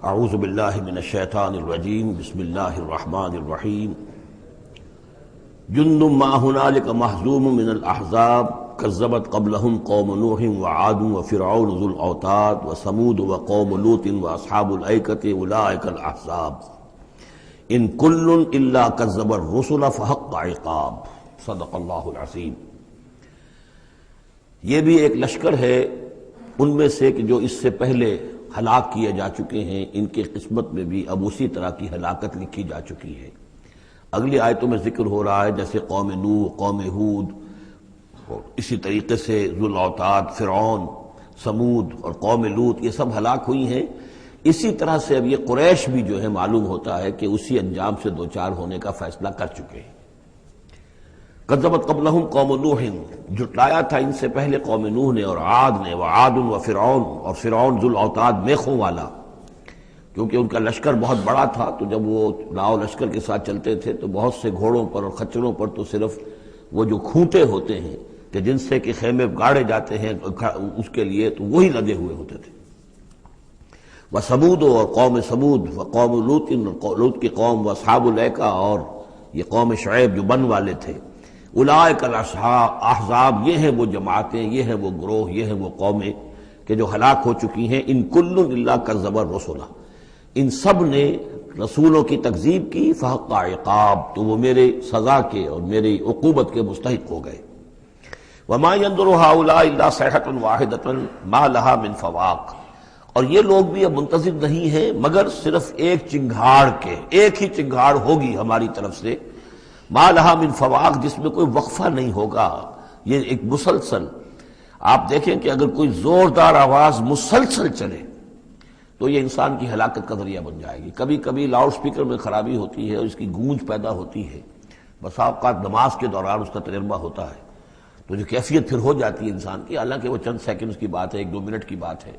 اعوذ باللہ من الشیطان الرجیم بسم اللہ الرحمن الرحیم جند ما هنالک محزوم من الاحزاب کذبت قبلهم قوم نوح وعاد وفرعون ذو الاوتاد وثمود وقوم لوط واصحاب الایکة اولئک الاحزاب ان کل الا کذب الرسل فحق عقاب صدق اللہ العظیم۔ یہ بھی ایک لشکر ہے ان میں سے کہ جو اس سے پہلے ہلاک کیے جا چکے ہیں، ان کے قسمت میں بھی اب اسی طرح کی ہلاکت لکھی جا چکی ہے۔ اگلی آیتوں میں ذکر ہو رہا ہے جیسے قوم نوح، قوم ہود، اسی طریقے سے ذو الاوتاد، فرعون، ثمود اور قوم لوط، یہ سب ہلاک ہوئی ہیں۔ اسی طرح سے اب یہ قریش بھی جو ہے معلوم ہوتا ہے کہ اسی انجام سے دوچار ہونے کا فیصلہ کر چکے ہیں۔ کذبت قبلہم قوم نوح، جھٹلایا تھا ان سے پہلے قوم نوح نے اور عاد نے، وعاد وفرعون، اور فرعون ذو الاوتاد میخوں والا، کیونکہ ان کا لشکر بہت بڑا تھا، تو جب وہ لاؤ لشکر کے ساتھ چلتے تھے تو بہت سے گھوڑوں پر اور خچروں پر تو صرف وہ جو کھوٹے ہوتے ہیں کہ جن سے کہ خیمے گاڑے جاتے ہیں اس کے لیے، تو وہی لدے ہوئے ہوتے تھے۔ وثمود، اور قوم ثمود، وقوم لوط، لوط کی قوم، واصحاب الایکہ، اور یہ قوم شعیب جو بن والے تھے۔ اولئک الاحزاب، یہ ہیں وہ جماعتیں، یہ ہیں وہ گروہ، یہ ہیں وہ قومیں کہ جو ہلاک ہو چکی ہیں۔ ان کل الا کذب الرسل، ان سب نے رسولوں کی تکذیب کی، فحق عقاب، تو وہ میرے سزا کے اور میری عقوبت کے مستحق ہو گئے۔ وما ينظر هؤلاء الا صيحة واحدة ما لها من فواق، اور یہ لوگ بھی اب منتظر نہیں ہیں مگر صرف ایک چنگھاڑ کے، ایک ہی چنگھاڑ ہوگی ہماری طرف سے، ما لها من فواق، جس میں کوئی وقفہ نہیں ہوگا، یہ ایک مسلسل۔ آپ دیکھیں کہ اگر کوئی زوردار آواز مسلسل چلے تو یہ انسان کی ہلاکت کا ذریعہ بن جائے گی۔ کبھی کبھی لاؤڈ سپیکر میں خرابی ہوتی ہے اور اس کی گونج پیدا ہوتی ہے، بسا اوقات نماز کے دوران اس کا تجربہ ہوتا ہے، تو جو کیفیت پھر ہو جاتی ہے انسان کی، حالانکہ وہ چند سیکنڈز کی بات ہے، 1-2 منٹ کی بات ہے،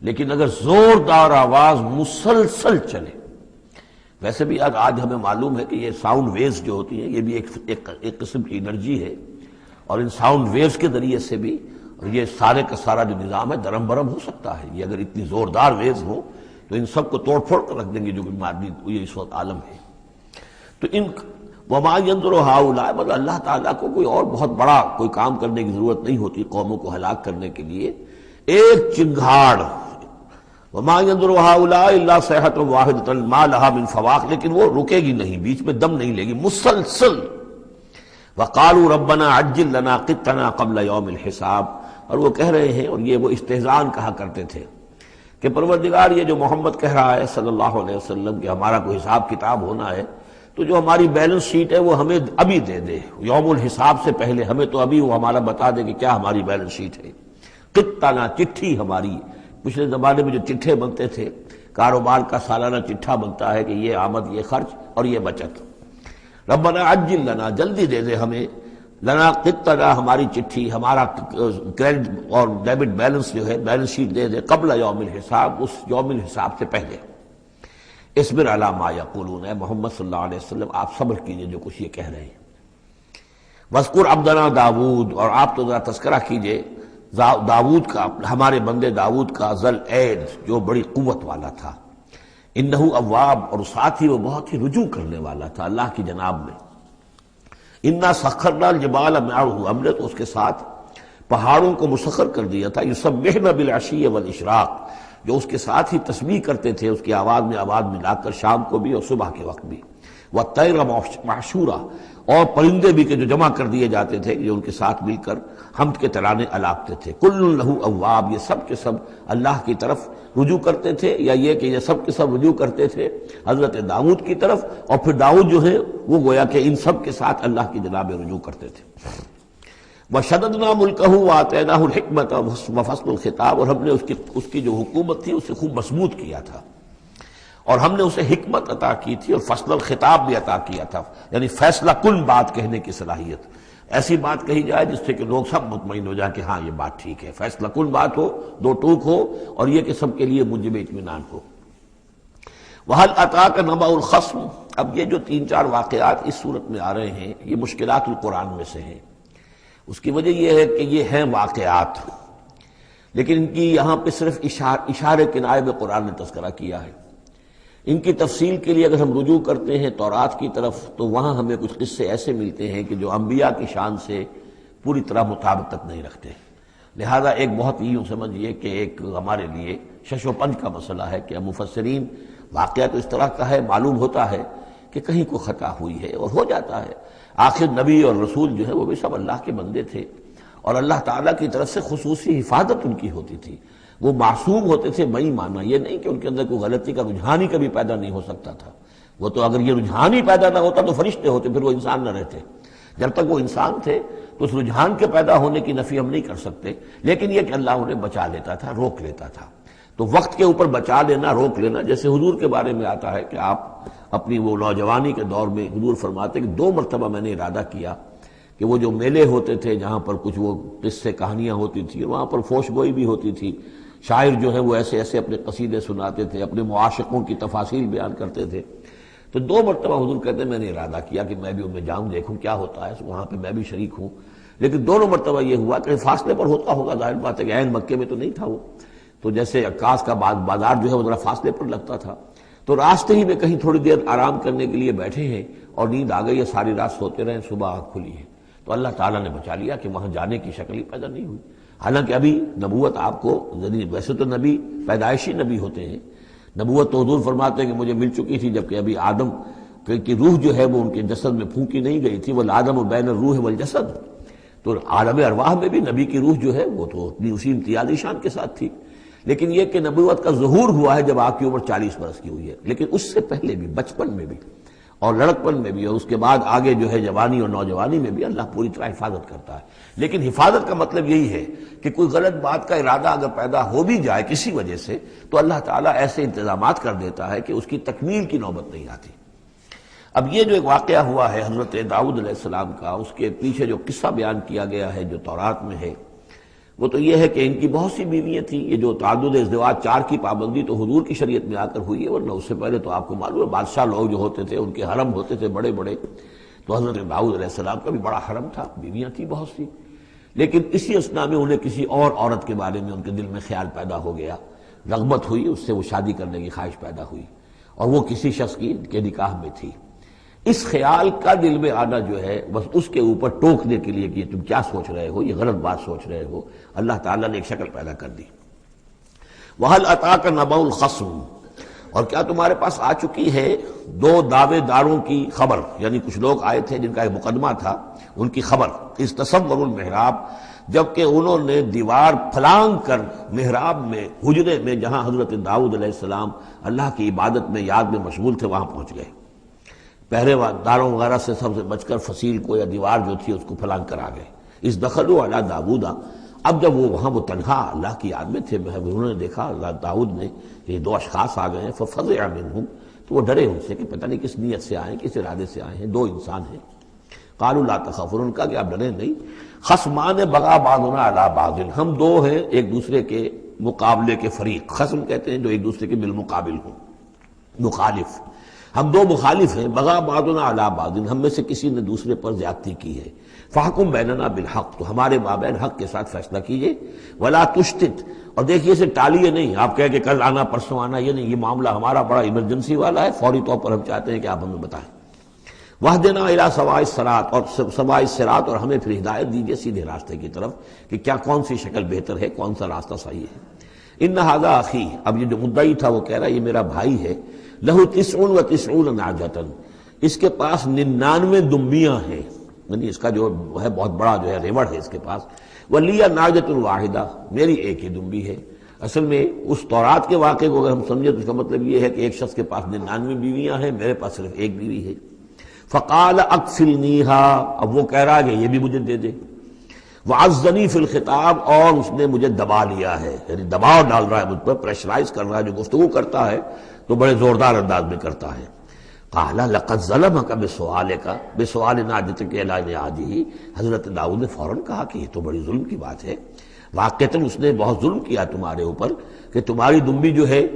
لیکن اگر زوردار آواز مسلسل چلے، ویسے بھی آج ہمیں معلوم ہے کہ یہ ساؤنڈ ویوز جو ہوتی ہیں یہ بھی ایک قسم کی انرجی ہے، اور ان ساؤنڈ ویوز کے ذریعے سے بھی یہ سارے کا سارا جو نظام ہے درم برم ہو سکتا ہے۔ یہ اگر اتنی زوردار ویوز ہو تو ان سب کو توڑ پھوڑ کر رکھ دیں گے جو مادی یہ اس وقت عالم ہے۔ تو ان وما ينظر هؤلاء، مطلب اللہ تعالیٰ کو کوئی اور بہت بڑا کوئی کام کرنے کی ضرورت نہیں ہوتی قوموں کو ہلاک کرنے کے لیے، ایک چنگھاڑ، وما ينظر هؤلاء الا صيحة واحدة ما لها من فواق، لیکن وہ رکے گی نہیں، بیچ میں دم نہیں لے گی، مسلسل۔ وقالوا ربنا عجل لنا قطنا قبل يوم الحساب، اور وہ کہہ رہے ہیں، اور یہ وہ استہزان کہا کرتے تھے کہ پروردگار یہ جو محمد کہہ رہا ہے صلی اللہ علیہ وسلم کہ ہمارا کوئی حساب کتاب ہونا ہے، تو جو ہماری بیلنس شیٹ ہے وہ ہمیں ابھی دے دے، یوم الحساب سے پہلے ہمیں تو ابھی وہ ہمارا بتا دے کہ کیا ہماری بیلنس شیٹ ہے۔ قطنا، چٹھی ہماری، پچھلے زمانے میں جو چٹھے بنتے تھے، کاروبار کا سالانہ چٹھا بنتا ہے کہ یہ آمد، یہ خرچ اور یہ بچت۔ ربنا عجل لنا، جلدی دے دے ہمیں، لنا قطنا، ہماری چٹھی، ہمارا کریڈٹ اور ڈیبٹ بیلنس جو ہے، بیلنس شیٹ دے دے، قبل یوم الحساب، اس یوم الحساب سے پہلے۔ اصبر علی ما یقولون، اے محمد صلی اللہ علیہ وسلم آپ صبر کیجئے جو کچھ یہ کہہ رہے ہیں۔ واذکر عبدنا داود، اور آپ تو ذرا تذکرہ کیجئے داود کا، ہمارے بندے داود کا، ذل اید، جو بڑی قوت والا تھا، انہ اواب، اور ساتھ ہی وہ بہت ہی رجوع کرنے والا تھا اللہ کی جناب میں۔ انا سخرنا الجبال معه، ہم نے تو اس کے ساتھ پہاڑوں کو مسخر کر دیا تھا، یسبحن بالعشی والاشراق، جو اس کے ساتھ ہی تسبیح کرتے تھے اس کی آواز میں آواز ملا کر، شام کو بھی اور صبح کے وقت بھی۔ والطیر محشورا، اور پرندے بھی کہ جو جمع کر دیے جاتے تھے، جو ان کے ساتھ مل کر حمد کے ترانے الاپتے تھے۔ کل لہ اواب، یہ سب کے سب اللہ کی طرف رجوع کرتے تھے، یا یہ کہ یہ سب کے سب رجوع کرتے تھے حضرت داؤد کی طرف، اور پھر داؤد جو ہے وہ گویا کہ ان سب کے ساتھ اللہ کی جناب رجوع کرتے تھے۔ وشددنا ملکہ وآتیناہ الحکمۃ وفصل الخطاب، اور ہم نے اس کی جو حکومت تھی اسے خوب مضبوط کیا تھا، اور ہم نے اسے حکمت عطا کی تھی اور فصل الخطاب بھی عطا کیا تھا، یعنی فیصلہ کن بات کہنے کی صلاحیت، ایسی بات کہی جائے جس سے کہ لوگ سب مطمئن ہو جائیں کہ ہاں یہ بات ٹھیک ہے، فیصلہ کن بات ہو، دو ٹوک ہو، اور یہ کہ سب کے لیے موجب اطمینان ہو۔ وَهَلْ أَتَاكَ نَبَأُ الْخَصْمِ، اب یہ جو 3-4 واقعات اس صورت میں آ رہے ہیں یہ مشکلات القرآن میں سے ہیں۔ اس کی وجہ یہ ہے کہ یہ ہیں واقعات، لیکن ان کی یہاں پہ صرف اشارے کنائے میں قرآن نے تذکرہ کیا ہے۔ ان کی تفصیل کے لیے اگر ہم رجوع کرتے ہیں تورات کی طرف تو وہاں ہمیں کچھ قصے ایسے ملتے ہیں کہ جو انبیاء کی شان سے پوری طرح مطابقت نہیں رکھتے. لہذا ایک بہت یوں سمجھیے کہ ایک ہمارے لیے شش و پنج کا مسئلہ ہے کہ مفسرین واقعہ تو اس طرح کا ہے، معلوم ہوتا ہے کہ کہیں کو خطا ہوئی ہے اور ہو جاتا ہے. آخر نبی اور رسول جو ہے وہ بھی سب اللہ کے بندے تھے اور اللہ تعالیٰ کی طرف سے خصوصی حفاظت ان کی ہوتی تھی. وہ معصوم ہوتے تھے بئی معنی یہ نہیں کہ ان کے اندر کوئی غلطی کا رجحان ہی کبھی پیدا نہیں ہو سکتا تھا. وہ تو اگر یہ رجحان ہی پیدا نہ ہوتا تو فرشتے ہوتے، پھر وہ انسان نہ رہتے. جب تک وہ انسان تھے تو اس رجحان کے پیدا ہونے کی نفی ہم نہیں کر سکتے، لیکن یہ کہ اللہ انہیں بچا لیتا تھا، روک لیتا تھا. تو وقت کے اوپر بچا لینا، روک لینا، جیسے حضور کے بارے میں آتا ہے کہ آپ اپنی وہ نوجوانی کے دور میں حضور فرماتے کہ 2 مرتبہ میں نے ارادہ کیا کہ وہ جو میلے ہوتے تھے جہاں پر کچھ وہ قصے کہانیاں ہوتی تھیں، وہاں پر فوش گوئی بھی ہوتی تھی، شاعر جو ہے وہ ایسے ایسے اپنے قصیدے سناتے تھے، اپنے معاشقوں کی تفاصیل بیان کرتے تھے. تو 2 مرتبہ حضور کہتے ہیں میں نے ارادہ کیا کہ میں بھی ان میں جاؤں، دیکھوں کیا ہوتا ہے، وہاں پہ میں بھی شریک ہوں. لیکن دونوں مرتبہ یہ ہوا کہ فاصلے پر ہوتا ہوگا، ظاہر بات ہے کہ عین مکے میں تو نہیں تھا وہ. تو جیسے عکاس کا بازار جو ہے وہ ذرا فاصلے پر لگتا تھا، تو راستے ہی میں کہیں تھوڑی دیر آرام کرنے کے لیے بیٹھے ہیں اور نیند آ گئی ہے، ساری رات سوتے رہے، صبح آنکھ کھلی ہے. تو اللہ تعالیٰ نے بچا لیا کہ وہاں جانے کی شکل ہی پیدا نہیں ہوئی. حالانکہ ابھی نبوت آپ کو، ویسے تو نبی پیدائشی نبی ہوتے ہیں، نبوت تو حضور فرماتے ہیں کہ مجھے مل چکی تھی جبکہ ابھی آدم کی روح جو ہے وہ ان کے جسد میں پھونکی نہیں گئی تھی. والآدم بین الروح والجسد، تو عالم ارواح میں بھی نبی کی روح جو ہے وہ تو اپنی اسی امتیازی شان کے ساتھ تھی. لیکن یہ کہ نبوت کا ظہور ہوا ہے جب آپ کی عمر 40 برس کی ہوئی ہے، لیکن اس سے پہلے بھی بچپن میں بھی اور لڑکپن میں بھی اور اس کے بعد آگے جو ہے جوانی اور نوجوانی میں بھی اللہ پوری طرح حفاظت کرتا ہے. لیکن حفاظت کا مطلب یہی ہے کہ کوئی غلط بات کا ارادہ اگر پیدا ہو بھی جائے کسی وجہ سے تو اللہ تعالیٰ ایسے انتظامات کر دیتا ہے کہ اس کی تکمیل کی نوبت نہیں آتی. اب یہ جو ایک واقعہ ہوا ہے حضرت داؤد علیہ السلام کا، اس کے پیچھے جو قصہ بیان کیا گیا ہے جو تورات میں ہے، وہ تو یہ ہے کہ ان کی بہت سی بیویاں تھیں. یہ جو تعدد ازدواج 4 کی پابندی تو حضور کی شریعت میں آ کر ہوئی ہے، ورنہ اس سے پہلے تو آپ کو معلوم ہے بادشاہ لوگ جو ہوتے تھے ان کے حرم ہوتے تھے بڑے بڑے. تو حضرت داؤد علیہ السلام کا بھی بڑا حرم تھا، بیویاں تھیں بہت سی. لیکن اسی اثنا میں انہیں کسی اور عورت کے بارے میں ان کے دل میں خیال پیدا ہو گیا، رغبت ہوئی، اس سے وہ شادی کرنے کی خواہش پیدا ہوئی اور وہ کسی شخص کے نکاح میں تھی. اس خیال کا دل میں آنا جو ہے بس اس کے اوپر ٹوکنے کے لیے کہ تم کیا سوچ رہے ہو، یہ غلط بات سوچ رہے ہو، اللہ تعالیٰ نے ایک شکل پیدا کر دی. وَهَلْ أَتَاكَ نَبَأُ الْخَصْمِ، اور کیا تمہارے پاس آ چکی ہے 2 دعوے داروں کی خبر، یعنی کچھ لوگ آئے تھے جن کا ایک مقدمہ تھا، ان کی خبر. استصوروا المحراب، جبکہ انہوں نے دیوار پھلانگ کر محراب میں، حجرے میں جہاں حضرت داؤد علیہ السلام اللہ کی عبادت میں یاد میں مشغول تھے وہاں پہنچ گئے. پہرے داروں وغیرہ سے سب سے بچ کر فصیل کو یا دیوار جو تھی اس کو پھلانگ کر آ گئے. اس دخلوا علی داؤد، اب جب وہ وہاں وہ تنہا اللہ کی یاد میں تھے، انہوں نے دیکھا اللہ داؤد نے یہ 2 اشخاص آ گئے ہیں. ففزع منہم، تو وہ ڈرے ان سے کہ پتہ نہیں کس نیت سے آئے، کس ارادے سے آئے ہیں. 2 انسان ہیں. قالوا لا تخف، ان کا کہ آپ ڈریں نہیں. خصمان بغا بعضنا علی بعض، ہم 2 ہیں ایک دوسرے کے مقابلے کے فریق. خصم کہتے ہیں جو ایک دوسرے کے بالمقابل ہوں، مخالف. ہم 2 مخالف ہیں. بغا بعضنا علی بعض، ہم میں سے کسی نے دوسرے پر زیادتی کی ہے. فاحکم بیننا بالحق، تو ہمارے مابین حق کے ساتھ فیصلہ کیجیے. ولا تشتت، اور دیکھیے اسے ٹالیے نہیں. آپ کہیں کہ کل آنا پرسوں آنا، یہ نہیں، یہ معاملہ ہمارا بڑا ایمرجنسی والا ہے، فوری طور پر ہم چاہتے ہیں کہ آپ ہمیں بتائیں. واہدنا الی سواء الصراط، اور سواء الصراط، اور ہمیں پھر ہدایت دیجیے سیدھے راستے کی طرف کہ کیا کون سی شکل بہتر ہے، کون سا راستہ صحیح ہے. ان ھذا اخی، اب یہ جو مدعی تھا وہ کہہ رہا ہے یہ میرا بھائی ہے. لہ 99 نعجۃ، اس کے پاس 99 دمبیاں ہیں، یعنی اس کا جو ہے بہت بڑا جو ہے ریوڑ ہے اس کے پاس. ولی نعجۃ واحدہ، میری ایک ہی دمبی ہے. اصل میں اس تورات کے واقعے کو اگر ہم سمجھیں تو اس کا مطلب یہ ہے کہ ایک شخص کے پاس 99 بیویاں ہیں، میرے پاس صرف ایک بیوی ہے. فقال اکفلنیھا، اب وہ کہہ رہا ہے کہ یہ بھی مجھے دے دے. وعزنی فی الخطاب، اور اس نے مجھے دبا لیا ہے، یعنی دباؤ ڈال رہا ہے مجھ پر، پریشرائز کر رہا ہے. جو گفتگو کرتا ہے تو بڑے زوردار انداز میں کرتا ہے. قال لقد ظلمک بسؤالک، بسؤال نعجتک الی نعاجہ، حضرت داؤد نے فوراً کہا کہ یہ تو بڑی ظلم کی بات ہے، واقعتاً اس نے بہت ظلم کیا تمہارے اوپر کہ تمہاری دمبی جو ہے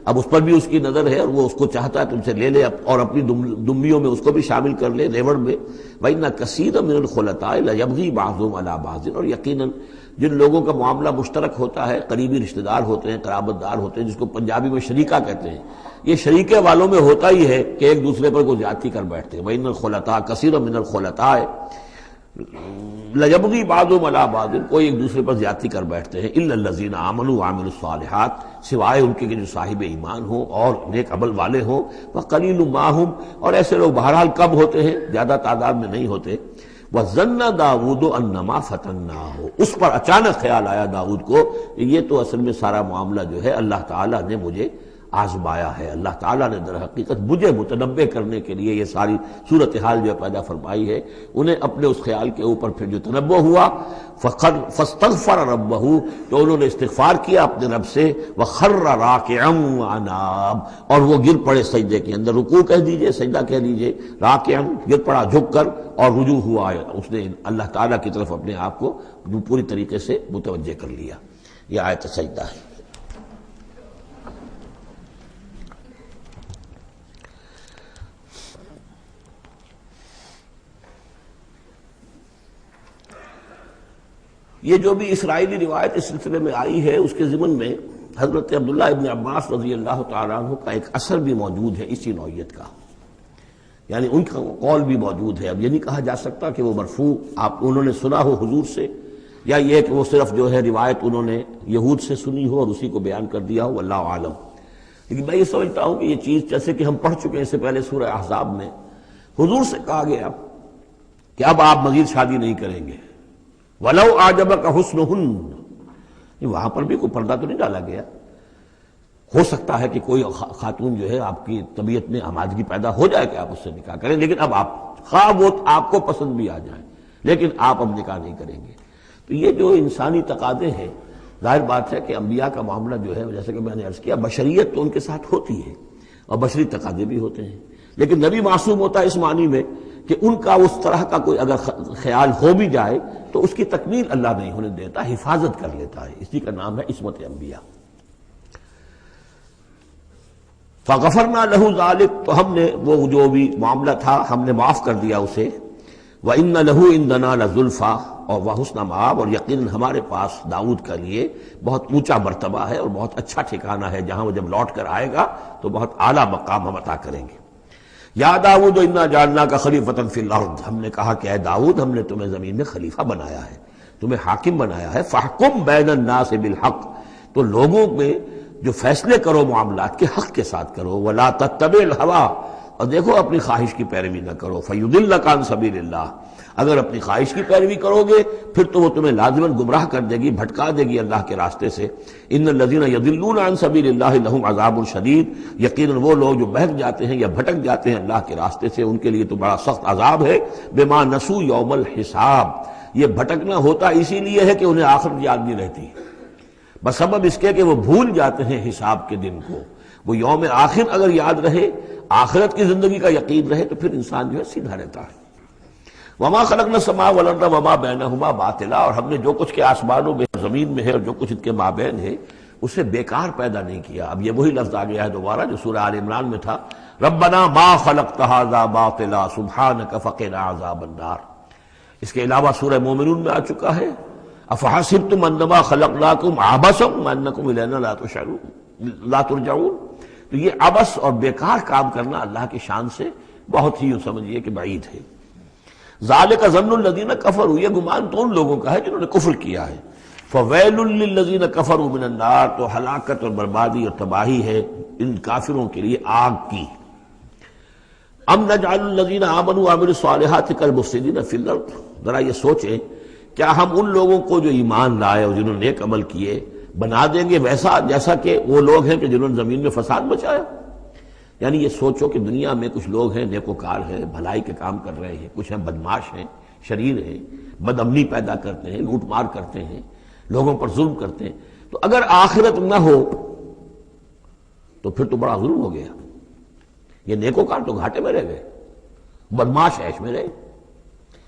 اب اس پر بھی اس کی نظر ہے اور وہ اس کو چاہتا ہے تم سے لے لے اور اپنی دمبیوں میں اس کو بھی شامل کر لے ریوڑ میں. وَإِنَّ كَثِيرًا مِنَ الْخُلَطَاءِ لَيَبْغِي بَعْضُهُمْ عَلَى بَعْضٍ، اور یقیناً جن لوگوں کا معاملہ مشترک ہوتا ہے، قریبی رشتہ دار ہوتے ہیں، قرابت دار ہوتے ہیں، جس کو پنجابی میں شریکہ کہتے ہیں، یہ شریکے والوں میں ہوتا ہی ہے کہ ایک دوسرے پر کوئی زیادتی کر بیٹھتے ہیں. وَإِنَّ الْخُلَطَاءَ كَثِيرٌ مِّنَ الْخُلَطَاءِ لَيَبْغِي بَعْضُهُمْ عَلَىٰ بَعْضٍ، کوئی ایک دوسرے پر زیادتی کر بیٹھتے ہیں. إِلَّا الَّذِينَ آمَنُوا وَعَمِلُوا الصَّالِحَاتِ، سوائے ان کے کہ جو صاحب ایمان ہوں اور نیک عمل والے ہوں. وَقَلِيلٌ مَّا هُمْ، اور ایسے لوگ بہرحال کم ہوتے ہیں، زیادہ تعداد میں نہیں ہوتے. وَظَنَّ داؤد أَنَّمَا فَتَنَّاهُ، اس پر اچانک خیال آیا داؤد کو کہ یہ تو اصل میں سارا معاملہ جو ہے اللہ تعالیٰ نے مجھے آزمایا ہے. اللہ تعالیٰ نے در حقیقت مجھے متنبع کرنے کے لیے یہ ساری صورتحال جو پیدا فرمائی ہے. انہیں اپنے اس خیال کے اوپر پھر جو تنبع ہوا، فاستغفر ربہ، تو انہوں نے استغفار کیا اپنے رب سے. وخر راکعا واناب، اور وہ گر پڑے سجدے کے اندر. رکوع کہہ دیجئے، سجدہ کہہ دیجئے. راکعا گر پڑا جھک کر، اور رجوع ہوا، اس نے اللہ تعالیٰ کی طرف اپنے آپ کو پوری طریقے سے متوجہ کر لیا. یہ آیت سجدہ ہے. یہ جو بھی اسرائیلی روایت اس سلسلے میں آئی ہے، اس کے ضمن میں حضرت عبداللہ ابن عباس رضی اللہ تعالیٰ عنہ کا ایک اثر بھی موجود ہے اسی نوعیت کا، یعنی ان کا قول بھی موجود ہے. اب یہ نہیں کہا جا سکتا کہ وہ مرفوع انہوں نے سنا ہو حضور سے، یا یہ کہ وہ صرف جو ہے روایت انہوں نے یہود سے سنی ہو اور اسی کو بیان کر دیا ہو، واللہ عالم. لیکن میں یہ سمجھتا ہوں کہ یہ چیز جیسے کہ ہم پڑھ چکے ہیں اس سے پہلے سورہ احزاب میں، حضور سے کہا گیا کہ اب آپ مزید شادی نہیں کریں گے. وَلَوْ أَعْجَبَكَ حُسْنُهُنَّ، وہاں پر بھی کوئی پردہ تو نہیں ڈالا گیا. ہو سکتا ہے کہ کوئی خاتون جو ہے آپ کی طبیعت میں آمادگی پیدا ہو جائے کہ آپ اس سے نکاح کریں، لیکن اب آپ خواہ وہ آپ کو پسند بھی آ جائیں، لیکن آپ اب نکاح نہیں کریں گے. تو یہ جو انسانی تقاضے ہیں، ظاہر بات ہے کہ انبیاء کا معاملہ جو ہے، جیسے کہ میں نے عرض کیا، بشریت تو ان کے ساتھ ہوتی ہے اور بشری تقاضے بھی ہوتے ہیں، لیکن نبی معصوم ہوتا ہے اس معنی میں کہ ان کا اس طرح کا کوئی اگر خیال ہو بھی جائے تو اس کی تکمیل اللہ نہیں ہونے دیتا، حفاظت کر لیتا ہے. اسی کا نام ہے عصمت انبیاء. فغفرنا لہ ذلک، تو ہم نے وہ جو بھی معاملہ تھا ہم نے معاف کر دیا اسے. وَإِنَّ لَهُ عِندَنَا لَزُلْفَىٰ، اور وَحُسْنَ مآب، اور یقیناً ہمارے پاس داؤد کا لیے بہت اونچا مرتبہ ہے اور بہت اچھا ٹھکانہ ہے، جہاں وہ جب لوٹ کر آئے گا تو بہت اعلیٰ مقام ہم عطا کریں گے. یا داؤد انا جعلناک خلیفۃ فی الارض، ہم نے کہا کہ اے داؤد ہم نے تمہیں زمین میں خلیفہ بنایا ہے، تمہیں حاکم بنایا ہے. فاحکم بین الناس بالحق، تو لوگوں میں جو فیصلے کرو معاملات کے حق کے ساتھ کرو. ولا تتبع الہویٰ، اور دیکھو اپنی خواہش کی پیروی نہ کرو. فیضلک عن سبیل اللہ، اگر اپنی خواہش کی پیروی کرو گے پھر تو وہ تمہیں لازماً گمراہ کر دے گی، بھٹکا دے گی اللہ کے راستے سے. ان الذین یضلون عن سبیل اللہ لہم عذاب شدید، یقیناً وہ لوگ جو بہک جاتے ہیں یا بھٹک جاتے ہیں اللہ کے راستے سے، ان کے لیے تو بڑا سخت عذاب ہے. بما نسوا یوم الحساب، یہ بھٹکنا ہوتا اسی لیے ہے کہ انہیں آخرت یاد نہیں رہتی، بسبب اس کے کہ وہ بھول جاتے ہیں حساب کے دن کو. وہ یوم آخر اگر یاد رہے، آخرت کی زندگی کا یقین رہے، تو پھر انسان جو ہے سیدھا رہتا ہے. وما خلقنا السماء والارض وما بینہما باطلا، اور ہم نے جو کچھ کے آسمانوں میں زمین میں ہے اور جو کچھ ان کے مابین ہے اسے بیکار پیدا نہیں کیا. اب یہ وہی لفظ آ گیا ہے دوبارہ جو سورہ آل عمران میں تھا، ربنا ما خلقت ھذا باطلا سبحانک فقنا عذاب النار. اس کے علاوہ سورہ مومنون میں آ چکا ہے، افحسبتم انما خلقناکم عبثا وانکم الینا لا ترجعون. تو یہ عبث اور بیکار کام کرنا اللہ کی شان سے بہت ہی سمجھیے کہ بعید ہے. ذالک ظن الذین کفروا، یہ گمان تو ان لوگوں کا ہے جنہوں نے کفر کیا ہے. فویل للذین کفروا من النار، تو ہلاکت اور بربادی اور تباہی ہے ان کافروں کے لیے آگ کی. ام نجعل الذین آمنوا وعملوا الصالحات کالمفسدین فی الارض، ذرا یہ سوچیں کیا ہم ان لوگوں کو جو ایمان لائے اور جنہوں نے نیک عمل کیے بنا دیں گے ویسا جیسا کہ وہ لوگ ہیں کہ جنہوں نے زمین میں فساد مچایا. یعنی یہ سوچو کہ دنیا میں کچھ لوگ ہیں نیکوکار ہیں، بھلائی کے کام کر رہے ہیں، کچھ ہیں بدماش ہیں، شریر ہیں، بد امنی پیدا کرتے ہیں، لوٹ مار کرتے ہیں، لوگوں پر ظلم کرتے ہیں. تو اگر آخرت نہ ہو تو پھر تو بڑا ظلم ہو گیا. یہ نیکوکار تو گھاٹے میں رہ گئے، بدماش عیش میں رہے،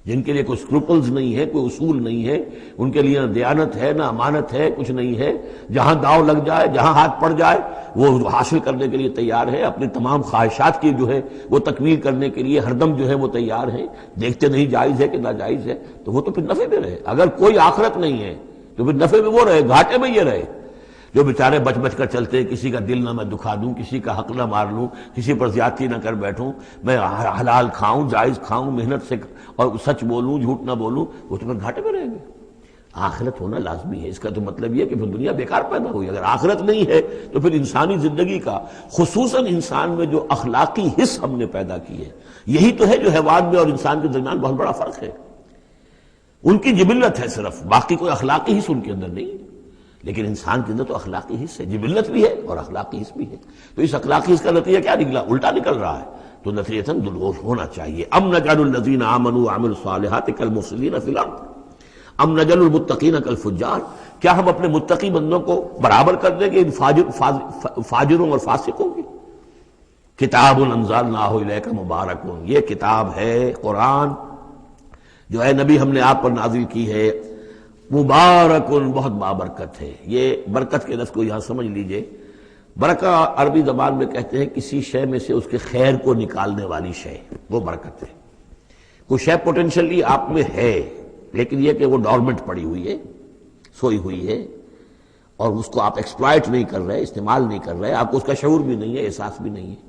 جن کے لیے کوئی اسکروپلز نہیں ہے، کوئی اصول نہیں ہے، ان کے لیے نہ دیانت ہے نہ امانت ہے، کچھ نہیں ہے. جہاں داؤ لگ جائے، جہاں ہاتھ پڑ جائے وہ حاصل کرنے کے لیے تیار ہے، اپنی تمام خواہشات کی جو ہے وہ تکمیل کرنے کے لیے ہر دم جو ہے وہ تیار ہیں. دیکھتے نہیں جائز ہے کہ ناجائز ہے، تو وہ تو پھر نفع میں رہے. اگر کوئی آخرت نہیں ہے تو پھر نفع میں وہ رہے، گھاٹے میں یہ رہے. جو بیچارے بچ بچ کر چلتے ہیں، کسی کا دل نہ میں دکھا دوں، کسی کا حق نہ مار لوں، کسی پر زیادتی نہ کر بیٹھوں، میں حلال کھاؤں، جائز کھاؤں، محنت سے اور سچ بولوں، جھوٹ نہ بولوں، وہ تو پھر گھاٹے میں رہیں گے۔ آخرت ہونا لازمی ہے۔ اس کا تو مطلب یہ کہ پھر دنیا بیکار پیدا ہوئی۔ اگر آخرت نہیں ہے تو پھر انسانی زندگی کا، خصوصاً انسان میں جو اخلاقی حص ہم نے پیدا کی ہے، یہی تو ہے جو حیوان میں اور انسان کے درمیان بہت بڑا فرق ہے۔ ان کی جبلت ہے صرف، باقی کوئی اخلاقی حص ان کے اندر نہیں ہے، لیکن انسان کے اندر تو اخلاقی حص ہے، جبلت بھی ہے اور اخلاقی حص بھی ہے۔ تو اس اخلاقی حص کا نتیجہ کیا نکلا؟ الٹا نکل رہا ہے۔ تو نتیجتاً دلوش ہونا چاہیے۔ ام نجعل الذین آمنوا وعملوا الصالحات کالمفسدین فی الارض ام نجعل المتقین کالفجار، کیا ہم اپنے متقی بندوں کو برابر کر دیں گے ان فاجروں اور فاسقوں کی؟ کتاب انزلناہ الیک مبارک، یہ کتاب ہے قرآن جو اے نبی ہم نے آپ پر نازل کی ہے، مبارک، بہت بابرکت ہے۔ یہ برکت کے لفظ کو یہاں سمجھ لیجئے۔ برکہ عربی زبان میں کہتے ہیں کسی شے میں سے اس کے خیر کو نکالنے والی شے، وہ برکت ہے۔ کوئی شے پوٹینشلی آپ میں ہے، لیکن یہ کہ وہ ڈورمنٹ پڑی ہوئی ہے، سوئی ہوئی ہے، اور اس کو آپ ایکسپلائٹ نہیں کر رہے، استعمال نہیں کر رہے، آپ کو اس کا شعور بھی نہیں ہے، احساس بھی نہیں ہے۔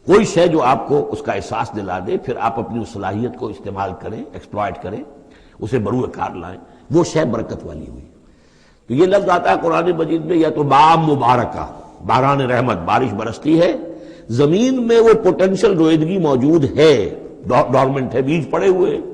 کوئی شے جو آپ کو اس کا احساس دلا دے، پھر آپ اپنی اس صلاحیت کو استعمال کریں، ایکسپلائٹ کریں، اسے بروئے کار لائیں، وہ شے برکت والی ہوئی۔ تو یہ لفظ آتا ہے قرآن مجید میں، یا تو بام مبارکہ، باران رحمت، بارش برستی ہے، زمین میں وہ پوٹینشل رویدگی موجود ہے، ڈورمنٹ ہے، بیج پڑے ہوئے ہیں،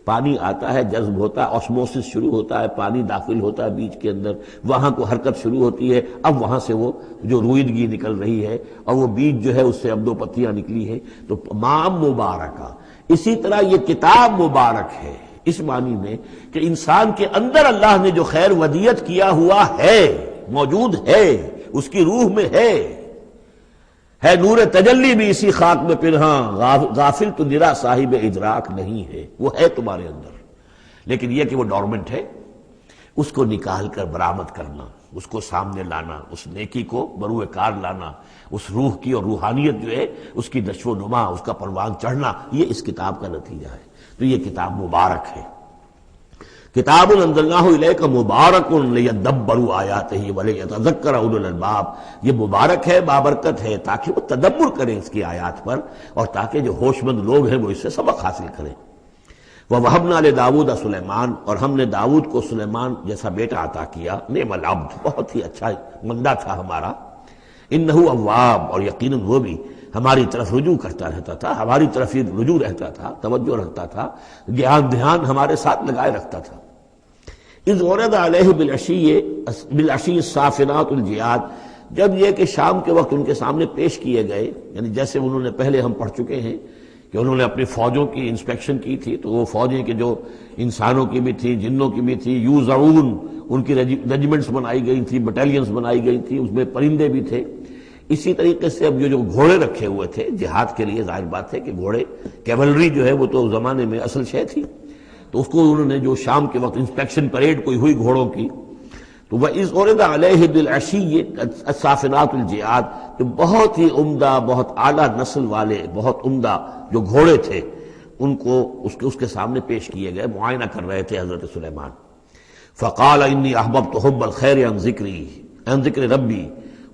پانی آتا ہے، جذب ہوتا ہے، آسموسس شروع ہوتا ہے، پانی داخل ہوتا ہے بیج کے اندر، وہاں کو حرکت شروع ہوتی ہے، اب وہاں سے وہ جو رویدگی نکل رہی ہے اور وہ بیج جو ہے اس سے اب دو پتیاں نکلی ہیں، تو مام مبارکہ۔ اسی طرح یہ کتاب مبارک ہے، اس معنی میں کہ انسان کے اندر اللہ نے جو خیر ودیت کیا ہوا ہے، موجود ہے، اس کی روح میں ہے نور تجلی بھی اسی خاک میں پنہاں، غافل تو نرا صاحب ادراک نہیں ہے، وہ ہے تمہارے اندر، لیکن یہ کہ وہ ڈورمنٹ ہے، اس کو نکال کر برآمد کرنا، اس کو سامنے لانا، اس نیکی کو بروئے کار لانا، اس روح کی اور روحانیت جو ہے اس کی نشو و نما، اس کا پروان چڑھنا، یہ اس کتاب کا نتیجہ ہے۔ تو یہ کتاب مبارک ہے۔ کتاب انزلناہ الیک مبارک لیدبروا آیاتہ ولیتذکر اولو الالباب، یہ مبارک ہے، بابرکت ہے، تاکہ وہ تدبر کریں اس کی آیات پر، اور تاکہ جو ہوش مند لوگ ہیں وہ اس سے سبق حاصل کریں۔ وَوَهَبْنَا لِدَاوُودَ سلیمان، اور ہم نے داؤد کو سلیمان جیسا بیٹا عطا کیا، نعم العبد، بہت ہی اچھا بندہ تھا ہمارا، انہ اواب، اور یقیناً وہ بھی ہماری طرف رجوع کرتا رہتا تھا، ہماری طرف ہی رجوع رہتا تھا، توجہ رکھتا تھا، دھیان ہمارے ساتھ لگائے رکھتا تھا۔ اذ ورد علیہ بالعشی الصافنات الجیاد، جب یہ کہ شام کے وقت ان کے سامنے پیش کیے گئے، یعنی جیسے انہوں نے پہلے ہم پڑھ چکے ہیں کہ انہوں نے اپنی فوجوں کی انسپیکشن کی تھی، تو وہ فوجیں کہ جو انسانوں کی بھی تھی، جنوں کی بھی تھی، یوزعون، ان کی ریجیمنٹس بنائی گئی تھی، بٹالینز بنائی گئی تھی، اس میں پرندے بھی تھے۔ اسی طریقے سے اب جو گھوڑے رکھے ہوئے تھے جہاد کے لیے، ظاہر بات ہے کہ گھوڑے، کیولری جو ہے وہ تو اس زمانے میں اصل شے تھی، تو اس کو انہوں نے جو شام کے وقت انسپیکشن پریڈ کوئی ہوئی گھوڑوں کی، تو وَإِذْ عُرِضَ عَلَيْهِ بِالْعَشِيِّ الصَّافِنَاتُ الْجِيَادُ، کہ بہت ہی عمدہ، بہت اعلیٰ نسل والے، بہت عمدہ جو گھوڑے تھے، ان کو اس کے سامنے پیش کیے گئے، معائنہ کر رہے تھے حضرت سلیمان۔ فَقَالَ إِنِّي أَحْبَبْتُ حُبَّ الْخَيْرِ عَنْ ذِكْرِ رَبِّي،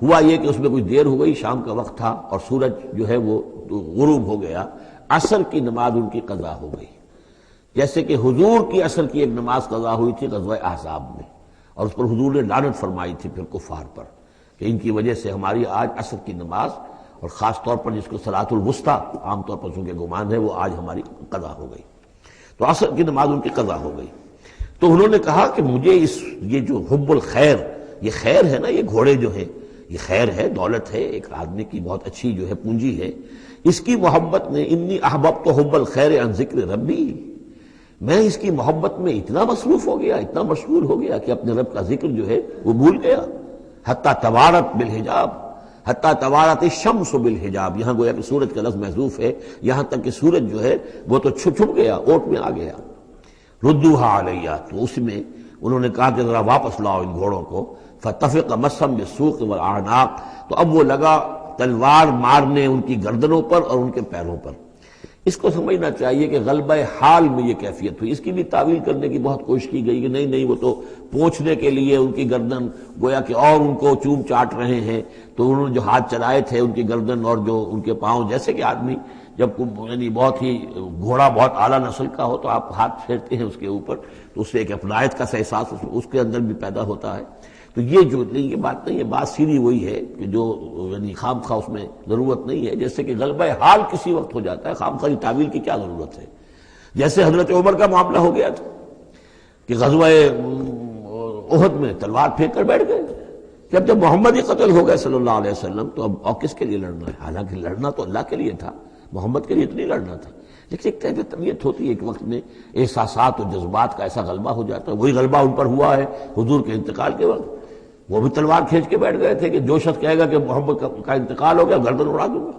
ہوا یہ کہ اس میں کچھ دیر ہو گئی، شام کا وقت تھا اور سورج جو ہے وہ غروب ہو گیا، عصر کی نماز ان کی قضا ہو گئی، جیسے کہ حضور کی عصر کی ایک نماز قضا ہوئی تھی غزوہ احزاب میں، اور اس پر حضور نے لعنت فرمائی تھی پھر کفار پر کہ ان کی وجہ سے ہماری آج عصر کی نماز، اور خاص طور پر جس کو صلاۃ الوسطیٰ عام طور پر چونکہ گمان ہے، وہ آج ہماری قضا ہو گئی، تو عصر کی نماز ان کی قضا ہو گئی۔ تو انہوں نے کہا کہ مجھے یہ جو حب الخیر، یہ خیر ہے نا، یہ گھوڑے جو ہیں یہ خیر ہے، دولت ہے، ایک آدمی کی بہت اچھی جو ہے پونجی ہے، اس کی محبت نے، انی احببت حب الخیر عن ذکر ربی، میں اس کی محبت میں اتنا مصروف ہو گیا، اتنا مشغول ہو گیا کہ اپنے رب کا ذکر جو ہے وہ بھول گیا۔ حتی توارت بالحجاب، حتی توارت الشمس بالحجاب، یہاں گویا کہ سورج کا لفظ محذوف ہے، یہاں تک کہ سورج جو ہے وہ تو چھپ گیا، اوٹ میں آ گیا۔ ردوہا علیہ، تو اس میں انہوں نے کہا کہ ذرا واپس لاؤ ان گھوڑوں کو۔ فطفق مسحا بالسوق والاعناق، تو اب وہ لگا تلوار مارنے ان کی گردنوں پر اور ان کے پیروں پر۔ اس کو سمجھنا چاہیے کہ غلبہ حال میں یہ کیفیت ہوئی. اس کی بھی تعویل کرنے کی بہت کوشش کی گئی کہ نہیں وہ تو پوچھنے کے لیے ان کی گردن گویا کہ اور ان کو چوم چاٹ رہے ہیں، تو انہوں نے جو ہاتھ چلائے تھے ان کی گردن اور جو ان کے پاؤں، جیسے کہ آدمی جب یعنی بہت ہی گھوڑا بہت اعلیٰ نسل کا ہو تو آپ ہاتھ پھیرتے ہیں اس کے اوپر، تو اس سے ایک اپنائیت کا سا احساس اس کے اندر بھی پیدا ہوتا ہے. تو یہ جو نہیں، یہ بات نہیں ہے، بات سیدھی وہی ہے کہ جو یعنی خام خواہ اس میں ضرورت نہیں ہے. جیسے کہ غلبہ حال کسی وقت ہو جاتا ہے، خام خواہ تعویل کی کیا ضرورت ہے. جیسے حضرت عمر کا معاملہ ہو گیا تھا کہ غزوہ احد میں تلوار پھینک کر بیٹھ گئے کہ اب جب محمد ہی قتل ہو گئے صلی اللہ علیہ وسلم تو اب اور کس کے لیے لڑنا ہے. حالانکہ لڑنا تو اللہ کے لیے تھا، محمد کے لیے تو نہیں لڑنا تھا. لیکن ایک کیفیت طبیعت ہوتی ہے ایک وقت میں احساسات اور جذبات کا ایسا غلبہ ہو جاتا ہے. وہی غلبہ ان پر ہوا ہے حضور کے انتقال کے وقت. وہ بھی تلوار کھینچ کے بیٹھ گئے تھے کہ جو شخص کہے گا کہ محمد کا انتقال ہو گیا گردن اڑا دوں گا.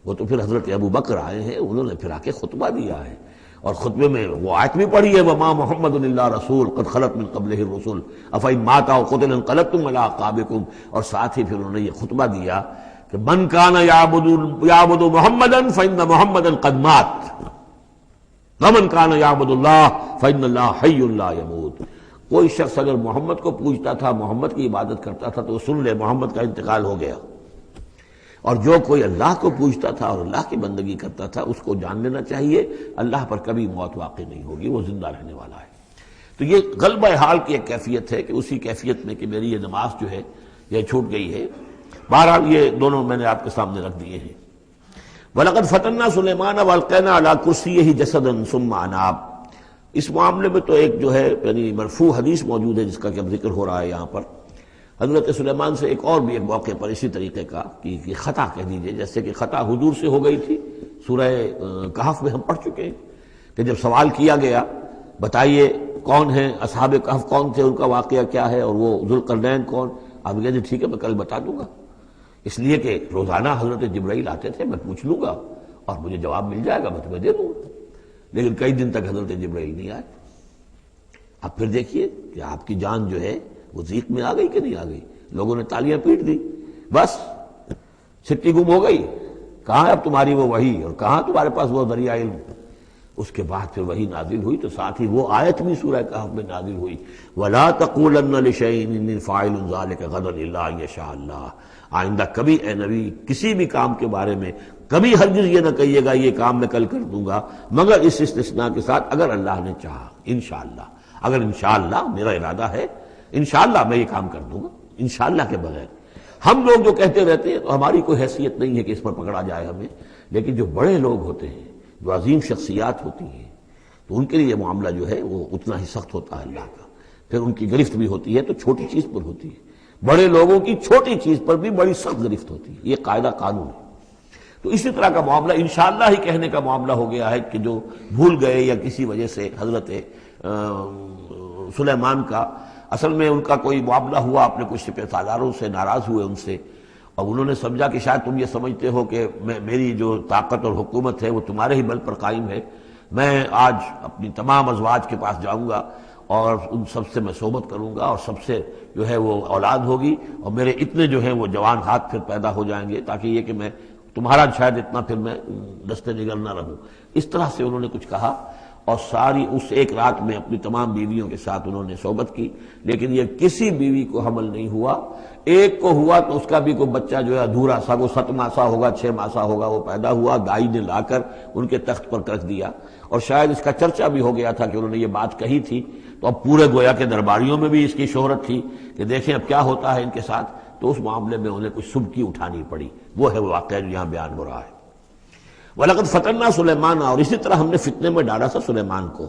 وہ تو پھر حضرت ابو بکر آئے ہیں، انہوں نے پھر آ کے خطبہ دیا ہے، اور خطبے میں وہ آیت بھی پڑھی ہے وما محمد الا رسول قد خلت من قبلہ الرسل افإن مات أو قتل انقلبتم على أعقابكم. اور ساتھ ہی پھر انہوں نے یہ خطبہ دیا کہ من كان يعبد محمدا فإن محمدا قد مات ومن كان يعبد الله فإن الله حي لا يموت. کوئی شخص اگر محمد کو پوجتا تھا، محمد کی عبادت کرتا تھا تو سن لے محمد کا انتقال ہو گیا. اور جو کوئی اللہ کو پوجتا تھا اور اللہ کی بندگی کرتا تھا اس کو جان لینا چاہیے اللہ پر کبھی موت واقع نہیں ہوگی، وہ زندہ رہنے والا ہے. تو یہ غلبہ حال کی ایک کیفیت ہے کہ اسی کیفیت میں کہ میری یہ نماز جو ہے یہ چھوٹ گئی ہے. بہرحال یہ دونوں میں نے آپ کے سامنے رکھ دیے ہیں. وَلَقَدْ فَتَنَّا سُلَيْمَانَ وَأَلْقَيْنَا عَلَىٰ كُرْسِيِّهِ جَسَدًا ثُمَّ أَنَابَ. اس معاملے میں تو ایک جو ہے یعنی مرفوع حدیث موجود ہے جس کا کہ اب ذکر ہو رہا ہے یہاں پر. حضرت سلیمان سے ایک اور بھی ایک موقع پر اسی طریقے کا کہ خطا کہہ دیجئے، جیسے کہ خطا حضور سے ہو گئی تھی. سورہ کہف میں ہم پڑھ چکے ہیں کہ جب سوال کیا گیا بتائیے کون ہیں اصحاب کہف، کون تھے، ان کا واقعہ کیا ہے، اور وہ ذوالقرنین کون. آپ کہتے ٹھیک ہے میں کل بتا دوں گا، اس لیے کہ روزانہ حضرت جبرائیل آتے تھے، میں پوچھ لوں گا اور مجھے جواب مل جائے گا، میں تمہیں دے دوں گا. لیکن کئی دن تک حضرت جبرائیل نہیں آئے. اب پھر دیکھیے کہ آپ کی جان جو ہے وہ ضیق میں آ گئی کہ نہیں آ گئی. لوگوں نے تالیاں پیٹ دی، بس چھٹی گم ہو گئی. کہاں اب تمہاری وہ وحی اور کہاں تمہارے پاس وہ ذریعہ علم. اس کے بعد پھر وحی نازل ہوئی تو ساتھ ہی وہ آیت بھی سورہ کہف میں نازل ہوئی وَلَا تَقُولَنَّ لِشَيْءٍ إِنِّي فَاعِلٌ ذَلِكَ غَدًا إِلَّا أَن يَشَاءَ اللَّهُ. آئندہ کبھی اے نبی کسی بھی کام کے بارے میں کبھی ہرگز یہ نہ کہیے گا یہ کام میں کل کر دوں گا مگر اس استثناء کے ساتھ اگر اللہ نے چاہا. انشاءاللہ، اگر انشاءاللہ میرا ارادہ ہے انشاءاللہ میں یہ کام کر دوں گا. انشاءاللہ کے بغیر ہم لوگ جو کہتے رہتے ہیں تو ہماری کوئی حیثیت نہیں ہے کہ اس پر پکڑا جائے ہمیں. لیکن جو بڑے لوگ ہوتے ہیں، جو عظیم شخصیات ہوتی ہیں، تو ان کے لیے یہ معاملہ جو ہے وہ اتنا ہی سخت ہوتا ہے اللہ کا. پھر ان کی گرفت بھی ہوتی ہے تو چھوٹی چیز پر ہوتی ہے. بڑے لوگوں کی چھوٹی چیز پر بھی بڑی سخت گرفت ہوتی ہے، یہ قاعدہ قانون ہے. تو اسی طرح کا معاملہ انشاءاللہ ہی کہنے کا معاملہ ہو گیا ہے کہ جو بھول گئے یا کسی وجہ سے حضرت سلیمان کا اصل میں ان کا کوئی معاملہ ہوا، اپنے کچھ سپہ سالاروں سے ناراض ہوئے ان سے، اور انہوں نے سمجھا کہ شاید تم یہ سمجھتے ہو کہ میری جو طاقت اور حکومت ہے وہ تمہارے ہی بل پر قائم ہے. میں آج اپنی تمام ازواج کے پاس جاؤں گا اور ان سب سے میں صحبت کروں گا اور سب سے جو ہے وہ اولاد ہوگی اور میرے اتنے جو ہیں وہ جوان ہاتھ پھر پیدا ہو جائیں گے تاکہ یہ کہ میں تمہارا شاید اتنا پھر میں دستے نگر نہ رہوں. اس طرح سے انہوں نے کچھ کہا اور ساری اس ایک رات میں اپنی تمام بیویوں کے ساتھ انہوں نے صحبت کی. لیکن یہ کسی بیوی کو حمل نہیں ہوا. ایک کو ہوا تو اس کا بھی کوئی بچہ جو ہے ادھورا سا، وہ 7 ماسا ہوگا 6 ماسا ہوگا، وہ پیدا ہوا. دائی نے لا کر ان کے تخت پر رکھ دیا اور شاید اس کا چرچا بھی ہو گیا تھا کہ انہوں نے یہ بات کہی تھی. تو اب پورے گویا کے درباریوں میں بھی اس کی شہرت تھی کہ دیکھیں اب کیا ہوتا ہے ان کے ساتھ. تو اس معاملے میں انہیں کچھ سبکی اٹھانی پڑی. وہ ہے وہ واقعہ جو یہاں بیان ہو رہا ہے. وَلَقَدْ فَتَنَّا سُلَيْمَانَ، اور اسی طرح ہم نے فتنے میں ڈالا تھا سلیمان کو.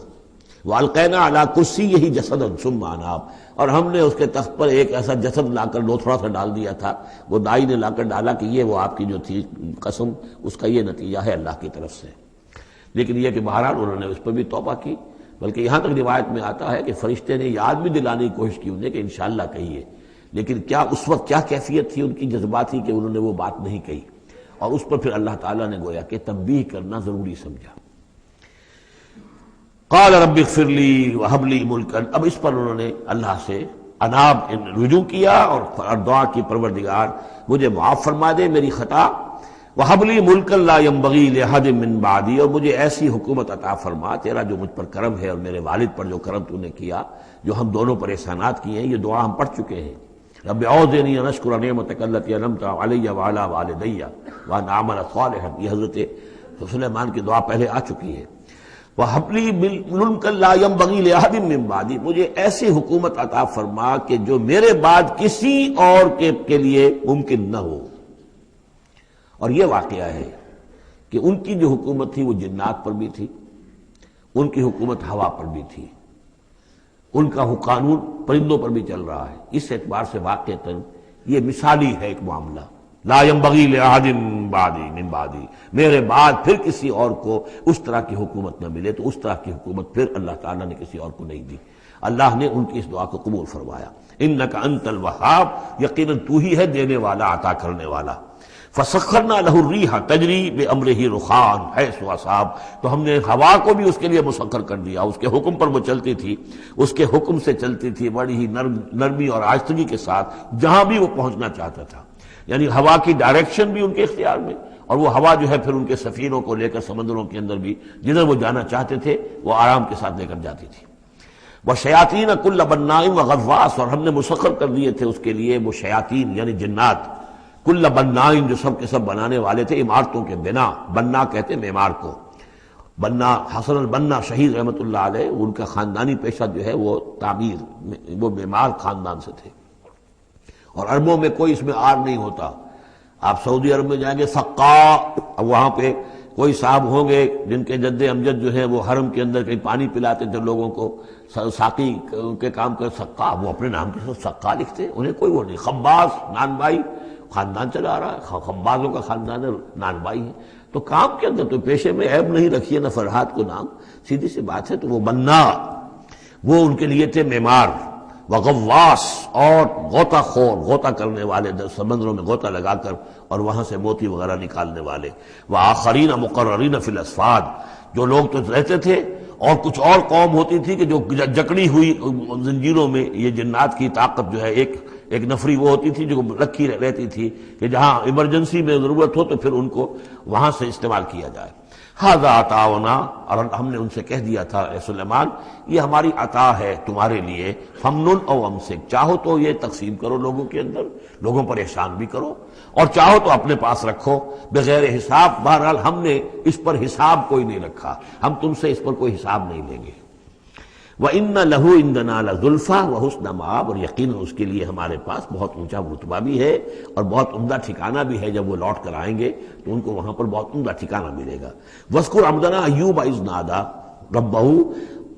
وَأَلْقَيْنَا عَلَىٰ كُرْسِيِّهِ جَسَدًا ثُمَّ أَنَابَ، اور ہم نے اس کے تخت پر ایک ایسا جسد لا کر تھوڑا سا ڈال دیا تھا. وہ دائی نے لا کر ڈالا کہ یہ وہ آپ کی جو تھی قسم اس کا یہ نتیجہ ہے اللہ کی طرف سے. لیکن یہ کہ بہرحال انہوں نے اس پر بھی توبہ کی. بلکہ یہاں تک روایت میں آتا ہے کہ فرشتے نے یاد بھی دلانے کی کوشش کی انہیں کہ انشاءاللہ کہیے. لیکن کیا اس وقت کیا کیفیت تھی ان کی جذباتی کہ انہوں نے وہ بات نہیں کہی، اور اس پر پھر اللہ تعالیٰ نے گویا کہ تنبیہ کرنا ضروری سمجھا. قال رب اغفر لی وہب لی ملکا، اب اس پر انہوں نے اللہ سے رجوع کیا اور دعا کی پروردگار مجھے معاف فرما دے میری خطا، وَهَبْ لِي مُلْكًا لَا يَنبَغِي لِأَحَدٍ مِّن بَعْدِي، اور مجھے ایسی حکومت عطا فرما، تیرا جو مجھ پر کرم ہے اور میرے والد پر جو کرم تو نے کیا، جو ہم دونوں پر احسانات کیے ہیں، یہ دعا ہم پڑھ چکے ہیں، رب اعوذنی ان اشکر نعمتک التی انعمت علی وعلی والدی وان اعمل صالحا، یہ حضرت سلیمان کی دعا پہلے آ چکی ہے۔ وَهَبْ لِي مُلْكًا لَا يَنبَغِي لِأَحَدٍ مِّن بَعْدِي، مجھے ایسی حکومت عطا فرما کہ جو میرے بعد کسی اور کے لیے ممکن نہ ہو۔ اور یہ واقعہ ہے کہ ان کی جو حکومت تھی وہ جنات پر بھی تھی، ان کی حکومت ہوا پر بھی تھی، ان کا قانون پرندوں پر بھی چل رہا ہے۔ اس اعتبار سے واقعتاً یہ مثالی ہے ایک معاملہ، لا ينبغی لأحد من بعدی، میرے بعد پھر کسی اور کو اس طرح کی حکومت نہ ملے، تو اس طرح کی حکومت پھر اللہ تعالیٰ نے کسی اور کو نہیں دی۔ اللہ نے ان کی اس دعا کو قبول فرمایا۔ انک انت الوہاب، یقیناً تو ہی ہے دینے والا، عطا کرنے والا۔ فسخرنا له الریح تجری بامرہ رخاء حیث اصاب، تو ہم نے ہوا کو بھی اس کے لیے مسخر کر دیا، اس کے حکم پر وہ چلتی تھی، اس کے حکم سے چلتی تھی بڑی ہی نرمی اور آہستگی کے ساتھ جہاں بھی وہ پہنچنا چاہتا تھا، یعنی ہوا کی ڈائریکشن بھی ان کے اختیار میں، اور وہ ہوا جو ہے پھر ان کے سفینوں کو لے کر سمندروں کے اندر بھی جدھر وہ جانا چاہتے تھے وہ آرام کے ساتھ لے کر جاتی تھی۔ وشیاطین کل بناء وغواص، اور ہم نے مسخر کر دیے تھے اس کے لیے وہ شیاطین یعنی جنات، کل بناء جو سب کے سب بنانے والے تھے، عمارتوں کے بنا، بنا کہتے ہیں معمار کو۔ بنا حسن البنا شہید رحمۃ اللہ علیہ، ان کا خاندانی پیشہ جو ہے وہ تعمیر، وہ معمار خاندان سے تھے، اور عربوں میں کوئی اس میں آر نہیں ہوتا۔ آپ سعودی عرب میں جائیں گے سقا، وہاں پہ کوئی صاحب ہوں گے جن کے جد امجد جو ہے وہ حرم کے اندر کہیں پانی پلاتے تھے لوگوں کو، ساقی کے کام کر، سقا، وہ اپنے نام کے ساتھ سقا لکھتے، انہیں کوئی وہ نہیں۔ خباز نان بائی خاندان چلا رہا ہے، خبازوں کا خاندان ہے، نان بائی ہے، تو کام کے اندر تو پیشے میں عیب نہیں رکھیے نہ فرحات کو نام، سیدھی سی بات ہے۔ تو وہ بنا، وہ ان کے لیے تھے معمار، وغواص، اور غوطہ خور، غوطہ کرنے والے، سمندروں میں غوطہ لگا کر اور وہاں سے موتی وغیرہ نکالنے والے، وآخرین مقررین فی الاسفاد، جو لوگ تو رہتے تھے، اور کچھ اور قوم ہوتی تھی کہ جو جکڑی ہوئی زنجیروں میں، یہ جنات کی طاقت جو ہے ایک نفری وہ ہوتی تھی جو رکھی رہتی تھی کہ جہاں ایمرجنسی میں ضرورت ہو تو پھر ان کو وہاں سے استعمال کیا جائے۔ ھذا عطاؤنا، اور ہم نے ان سے کہہ دیا تھا اے سلیمان یہ ہماری عطا ہے تمہارے لیے، فمنن او امسک، چاہو تو یہ تقسیم کرو لوگوں کے اندر، لوگوں پر احسان بھی کرو، اور چاہو تو اپنے پاس رکھو بغیر حساب۔ بہرحال ہم نے اس پر حساب کوئی نہیں رکھا، ہم تم سے اس پر کوئی حساب نہیں لیں گے۔ وَإِنَّ لَهُ عِندَنَا لَزُلْفَىٰ وَحُسْنَ مَآبٍ، اور یقیناً اس کے لیے ہمارے پاس بہت اونچا رتبہ بھی ہے اور بہت عمدہ ٹھکانہ بھی ہے، جب وہ لوٹ کر آئیں گے تو ان کو وہاں پر بہت عمدہ ٹھکانہ ملے گا۔ وَاذْكُرْ عَبْدَنَا أَيُّوبَ إِذْ نَادَىٰ رَبَّهُ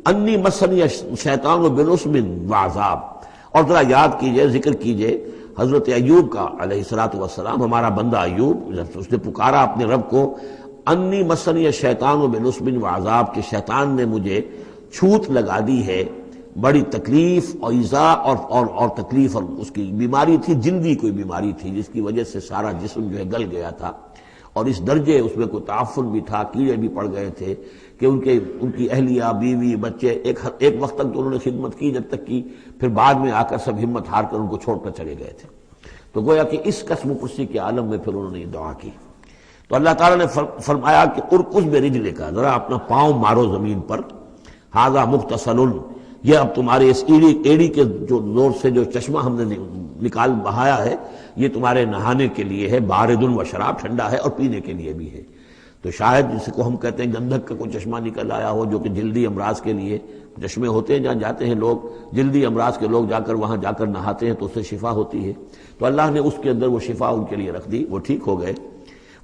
أَنِّي مَسَّنِيَ الشَّيْطَانُ بِنُصْبٍ وَعَذَابٍ، اور ذرا یاد کیجئے، ذکر کیجئے حضرت ایوب کا علیہ السلام، ہمارا بندہ ایوب، اس نے پکارا اپنے رب کو، انی مسنی الشیطان بنصب وعذاب، کہ شیطان نے مجھے چھوت لگا دی ہے، بڑی تکلیف اور ایذا اور تکلیف، اور اس کی بیماری تھی، جلدی کوئی بیماری تھی جس کی وجہ سے سارا جسم جو ہے گل گیا تھا، اور اس درجے اس میں کوئی تعفن بھی تھا، کیڑے بھی پڑ گئے تھے کہ ان کی اہلیہ، بیوی، بچے ایک وقت تک تو انہوں نے خدمت کی، جب تک کی پھر بعد میں آ کر سب ہمت ہار کر ان کو چھوڑ کر چلے گئے تھے۔ تو گویا کہ اس قسم پرسی کے عالم میں پھر انہوں نے یہ دعا کی، تو اللہ تعالیٰ نے فرمایا کہ ارکض برجلک، ذرا اپنا پاؤں مارو زمین پر، ھذا مغتسل، یہ اب تمہارے اس ایڑی کے جو زور سے جو چشمہ ہم نے نکال بہایا ہے، یہ تمہارے نہانے کے لیے ہے، بارد و شراب، ٹھنڈا ہے اور پینے کے لیے بھی ہے۔ تو شاید جس کو ہم کہتے ہیں گندھک کا کوئی چشمہ نکل آیا ہو، جو کہ جلدی امراض کے لیے چشمے ہوتے ہیں جہاں جاتے ہیں لوگ، جلدی امراض کے لوگ جا کر وہاں جا کر نہاتے ہیں تو اس سے شفا ہوتی ہے، تو اللہ نے اس کے اندر وہ شفا ان کے لیے رکھ دی، وہ ٹھیک ہو گئے۔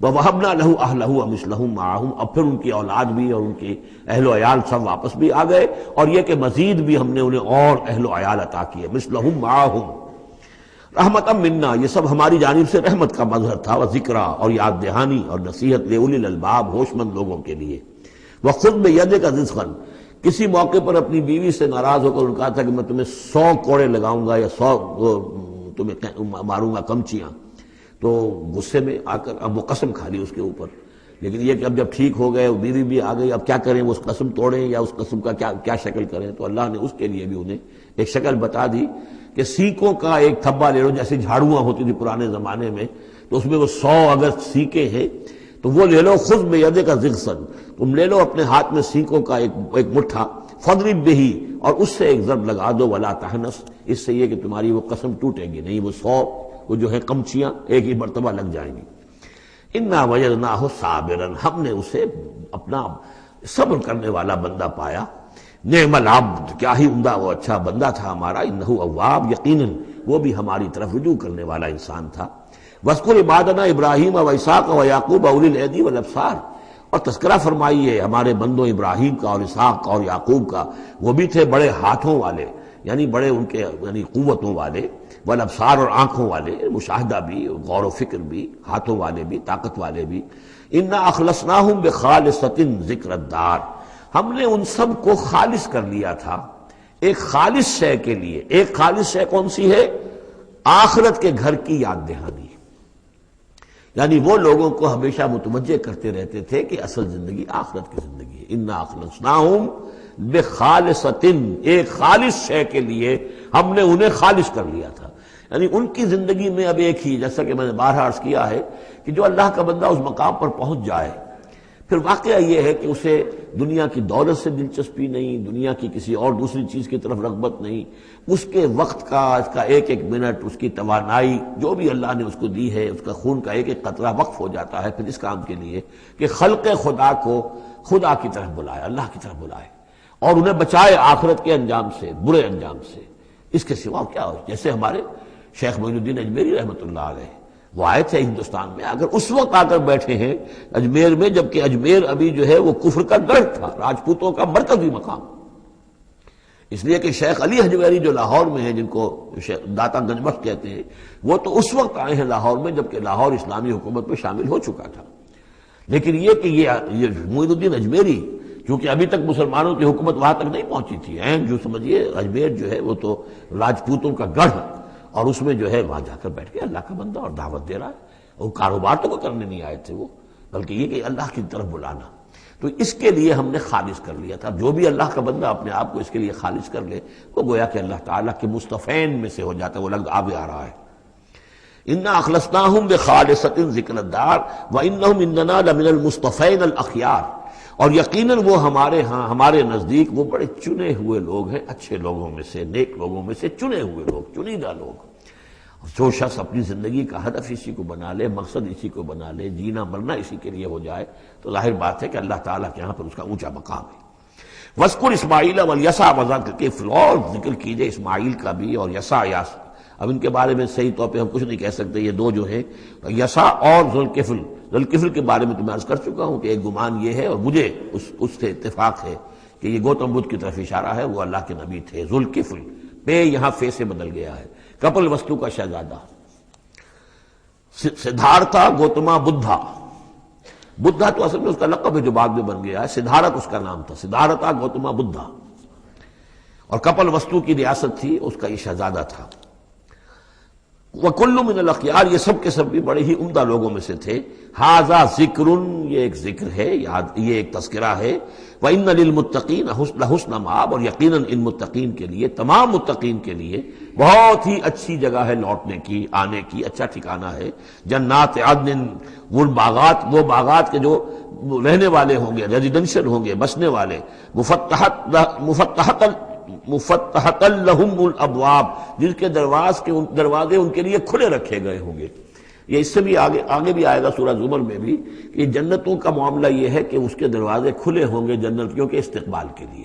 وَوَهَبْنَا لَهُ أَهْلَهُ وَمِثْلَهُم مَّعَهُمْ، اب پھر ان کی اولاد بھی اور ان کی اہل و عیال سب واپس بھی آ گئے، اور یہ کہ مزید بھی ہم نے انہیں اور اہل و عیال عطا کیے، مِثْلَهُم مَّعَهُمْ رحمتاً منا، یہ سب ہماری جانب سے رحمت کا مظہر تھا، وذکریٰ، اور یاد دہانی اور نصیحت، لأولی الالباب، ہوش مند لوگوں کے لیے۔ وَخُذْ بِيَدِكَ رِزْقًا، کسی موقع پر اپنی بیوی سے ناراض ہو کر ان کہا تھا کہ میں تمہیں 100 کوڑے لگاؤں گا یا 100 تمہیں ماروں گا کمچیاں، تو غصے میں آ کر اب وہ قسم کھا لی اس کے اوپر، لیکن یہ کہ اب جب ٹھیک ہو گئے، بیوی بھی آ گئی، اب کیا کریں، وہ اس قسم توڑیں یا اس قسم کا کیا شکل کریں، تو اللہ نے اس کے لیے بھی انہیں ایک شکل بتا دی کہ سینکوں کا ایک تھبا لے لو، جیسے جھاڑواں ہوتی تھی پرانے زمانے میں، تو اس میں وہ 100 اگر سینکیں ہیں تو وہ لے لو، خذ بیدک ضغصن، تم لے لو اپنے ہاتھ میں سینکوں کا ایک مٹھا، فاضرب بہ، اور اس سے ایک ضرب لگا دو، ولا تحنث، اس سے یہ کہ تمہاری وہ قسم ٹوٹے گی نہیں، وہ 100 وہ جو ہے قمچیاں ایک ہی مرتبہ لگ جائیں گی۔ انا وجدناہ صابرا، ہم نے اسے اپنا صبر کرنے والا بندہ پایا، نعم العبد، کیا ہی عمدہ وہ اچھا بندہ تھا ہمارا، انہ اواب، یقیناً وہ بھی ہماری طرف رجوع کرنے والا انسان تھا۔ واذکر عبادنا ابراہیم واسحاق ویعقوب اولی الایدی والابصار، اور تذکرہ فرمائیے ہمارے بندوں ابراہیم کا اور اسحاق کا اور یعقوب کا، وہ بھی تھے بڑے ہاتھوں والے، یعنی بڑے ان کے یعنی قوتوں والے، والابصار، اور آنکھوں والے، مشاہدہ بھی، غور و فکر بھی، ہاتھوں والے بھی، طاقت والے بھی۔ انا اخلصناہم بخالصۃ ذکر الدار، ہم نے ان سب کو خالص کر لیا تھا ایک خالص شے کے لیے۔ ایک خالص شے کون سی ہے؟ آخرت کے گھر کی یاد دہانی، یعنی وہ لوگوں کو ہمیشہ متوجہ کرتے رہتے تھے کہ اصل زندگی آخرت کی زندگی ہے۔ انا اخلصناہم بخالصۃ، ایک خالص شے کے لیے ہم نے انہیں خالص کر لیا تھا، یعنی ان کی زندگی میں اب ایک ہی، جیسا کہ میں نے بارہا عرض کیا ہے کہ جو اللہ کا بندہ اس مقام پر پہنچ جائے، پھر واقعہ یہ ہے کہ اسے دنیا کی دولت سے دلچسپی نہیں، دنیا کی کسی اور دوسری چیز کی طرف رغبت نہیں، اس کے وقت کا، اس کا ایک ایک منٹ، اس کی توانائی جو بھی اللہ نے اس کو دی ہے، اس کا خون کا ایک ایک قطرہ وقف ہو جاتا ہے پھر اس کام کے لیے کہ خلق خدا کو خدا کی طرف بلائے، اللہ کی طرف بلائے، اور انہیں بچائے آخرت کے انجام سے، برے انجام سے۔ اس کے سوا کیا ہو؟ جیسے ہمارے شیخ معین الدین اجمیری رحمۃ اللہ علیہ، وہ آئے تھے ہندوستان میں، اگر اس وقت آ کر بیٹھے ہیں اجمیر میں، جبکہ اجمیر ابھی جو ہے وہ کفر کا گڑھ تھا، راجپوتوں کا مرکزی مقام، اس لیے کہ شیخ علی حجویری جو لاہور میں ہیں، جن کو داتا گنج بخش کہتے ہیں، وہ تو اس وقت آئے ہیں لاہور میں جبکہ لاہور اسلامی حکومت میں شامل ہو چکا تھا۔ لیکن یہ کہ یہ معین الدین اجمیری، کیونکہ ابھی تک مسلمانوں کی حکومت وہاں تک نہیں پہنچی تھی، جو سمجھیے اجمیر جو ہے وہ تو راجپوتوں کا گڑھ، اور اس میں جو ہے وہاں جا کر بیٹھ کے اللہ کا بندہ اور دعوت دے رہا ہے، وہ کاروبار تو کوئی کرنے نہیں آئے تھے وہ، بلکہ یہ کہ اللہ کی طرف بلانا۔ تو اس کے لیے ہم نے خالص کر لیا تھا۔ جو بھی اللہ کا بندہ اپنے آپ کو اس کے لیے خالص کر لے، وہ گویا کہ اللہ تعالیٰ کے مصطفین میں سے ہو جاتا ہے، وہ لفظ آگے آ رہا ہے۔ انا اخلصناہم بخالصۃ ذکر الدار وانہم عندنا لمن المصطفین الاخیار، اور یقیناً وہ ہمارے ہاں، ہمارے نزدیک وہ بڑے چنے ہوئے لوگ ہیں، اچھے لوگوں میں سے، نیک لوگوں میں سے چنے ہوئے لوگ، چنیدہ لوگ۔ جو شخص اپنی زندگی کا ہدف اسی کو بنا لے، مقصد اسی کو بنا لے، جینا مرنا اسی کے لیے ہو جائے، تو ظاہر بات ہے کہ اللہ تعالیٰ کے یہاں پر اس کا اونچا مقام ہے۔ وَاذْكُرْ إِسْمَاعِيلَ وَالْيَسَعَ وَذَا الْكِفْلِ، اور ذکر کیجئے اسماعیل کا بھی اور یسع۔ اب ان کے بارے میں صحیح طور پہ ہم کچھ نہیں کہہ سکتے، یہ دو جو ہیں یسع اور ذوالکفل۔ ذوالکفل کے بارے میں تو میں عرض کر چکا ہوں کہ ایک گمان یہ ہے، اور مجھے اس سے اتفاق ہے کہ یہ گوتم بدھ کی طرف اشارہ ہے، وہ اللہ کے نبی تھے۔ ذوالکفل، پے یہاں فے سے بدل گیا ہے، کپل وستو کا شہزادہ، سدھارتھا گوتما بدھا۔ بدھا تو اصل میں اس کا لقب ہے جو بعد میں بن گیا ہے، سدھارتھ اس کا نام تھا، سدھارتھا گوتما بدھا، اور کپل وستو کی ریاست تھی، اس کا یہ شہزادہ تھا۔ وَكُلُّ مِنَ الْأَخْيَارِ، یہ سب کے سب بھی بڑے ہی عمدہ لوگوں میں سے تھے۔ ھَذَا ذِکْرٌ، یہ ایک ذکر ہے، یہ ایک تذکرہ ہے۔ وَإِنَّ لِلْمُتَّقِينَ لَحُسْنَ مآب، اور یقیناً ان متقین کے لیے، تمام متقین کے لیے بہت ہی اچھی جگہ ہے لوٹنے کی، آنے کی، اچھا ٹھکانہ ہے۔ جنات عدن، وہ باغات کے جو رہنے والے ہوں گے، ریزیڈنشل ہوں گے، بسنے والے، مفتحۃ لہم الابواب، جن کے دروازے ان کے لیے کھلے رکھے گئے ہوں گے۔ یہ اس سے بھی آگے بھی آئے گا سورہ زمر میں بھی کہ جنتوں کا معاملہ یہ ہے کہ اس کے دروازے کھلے ہوں گے جنتیوں کے استقبال کے لیے،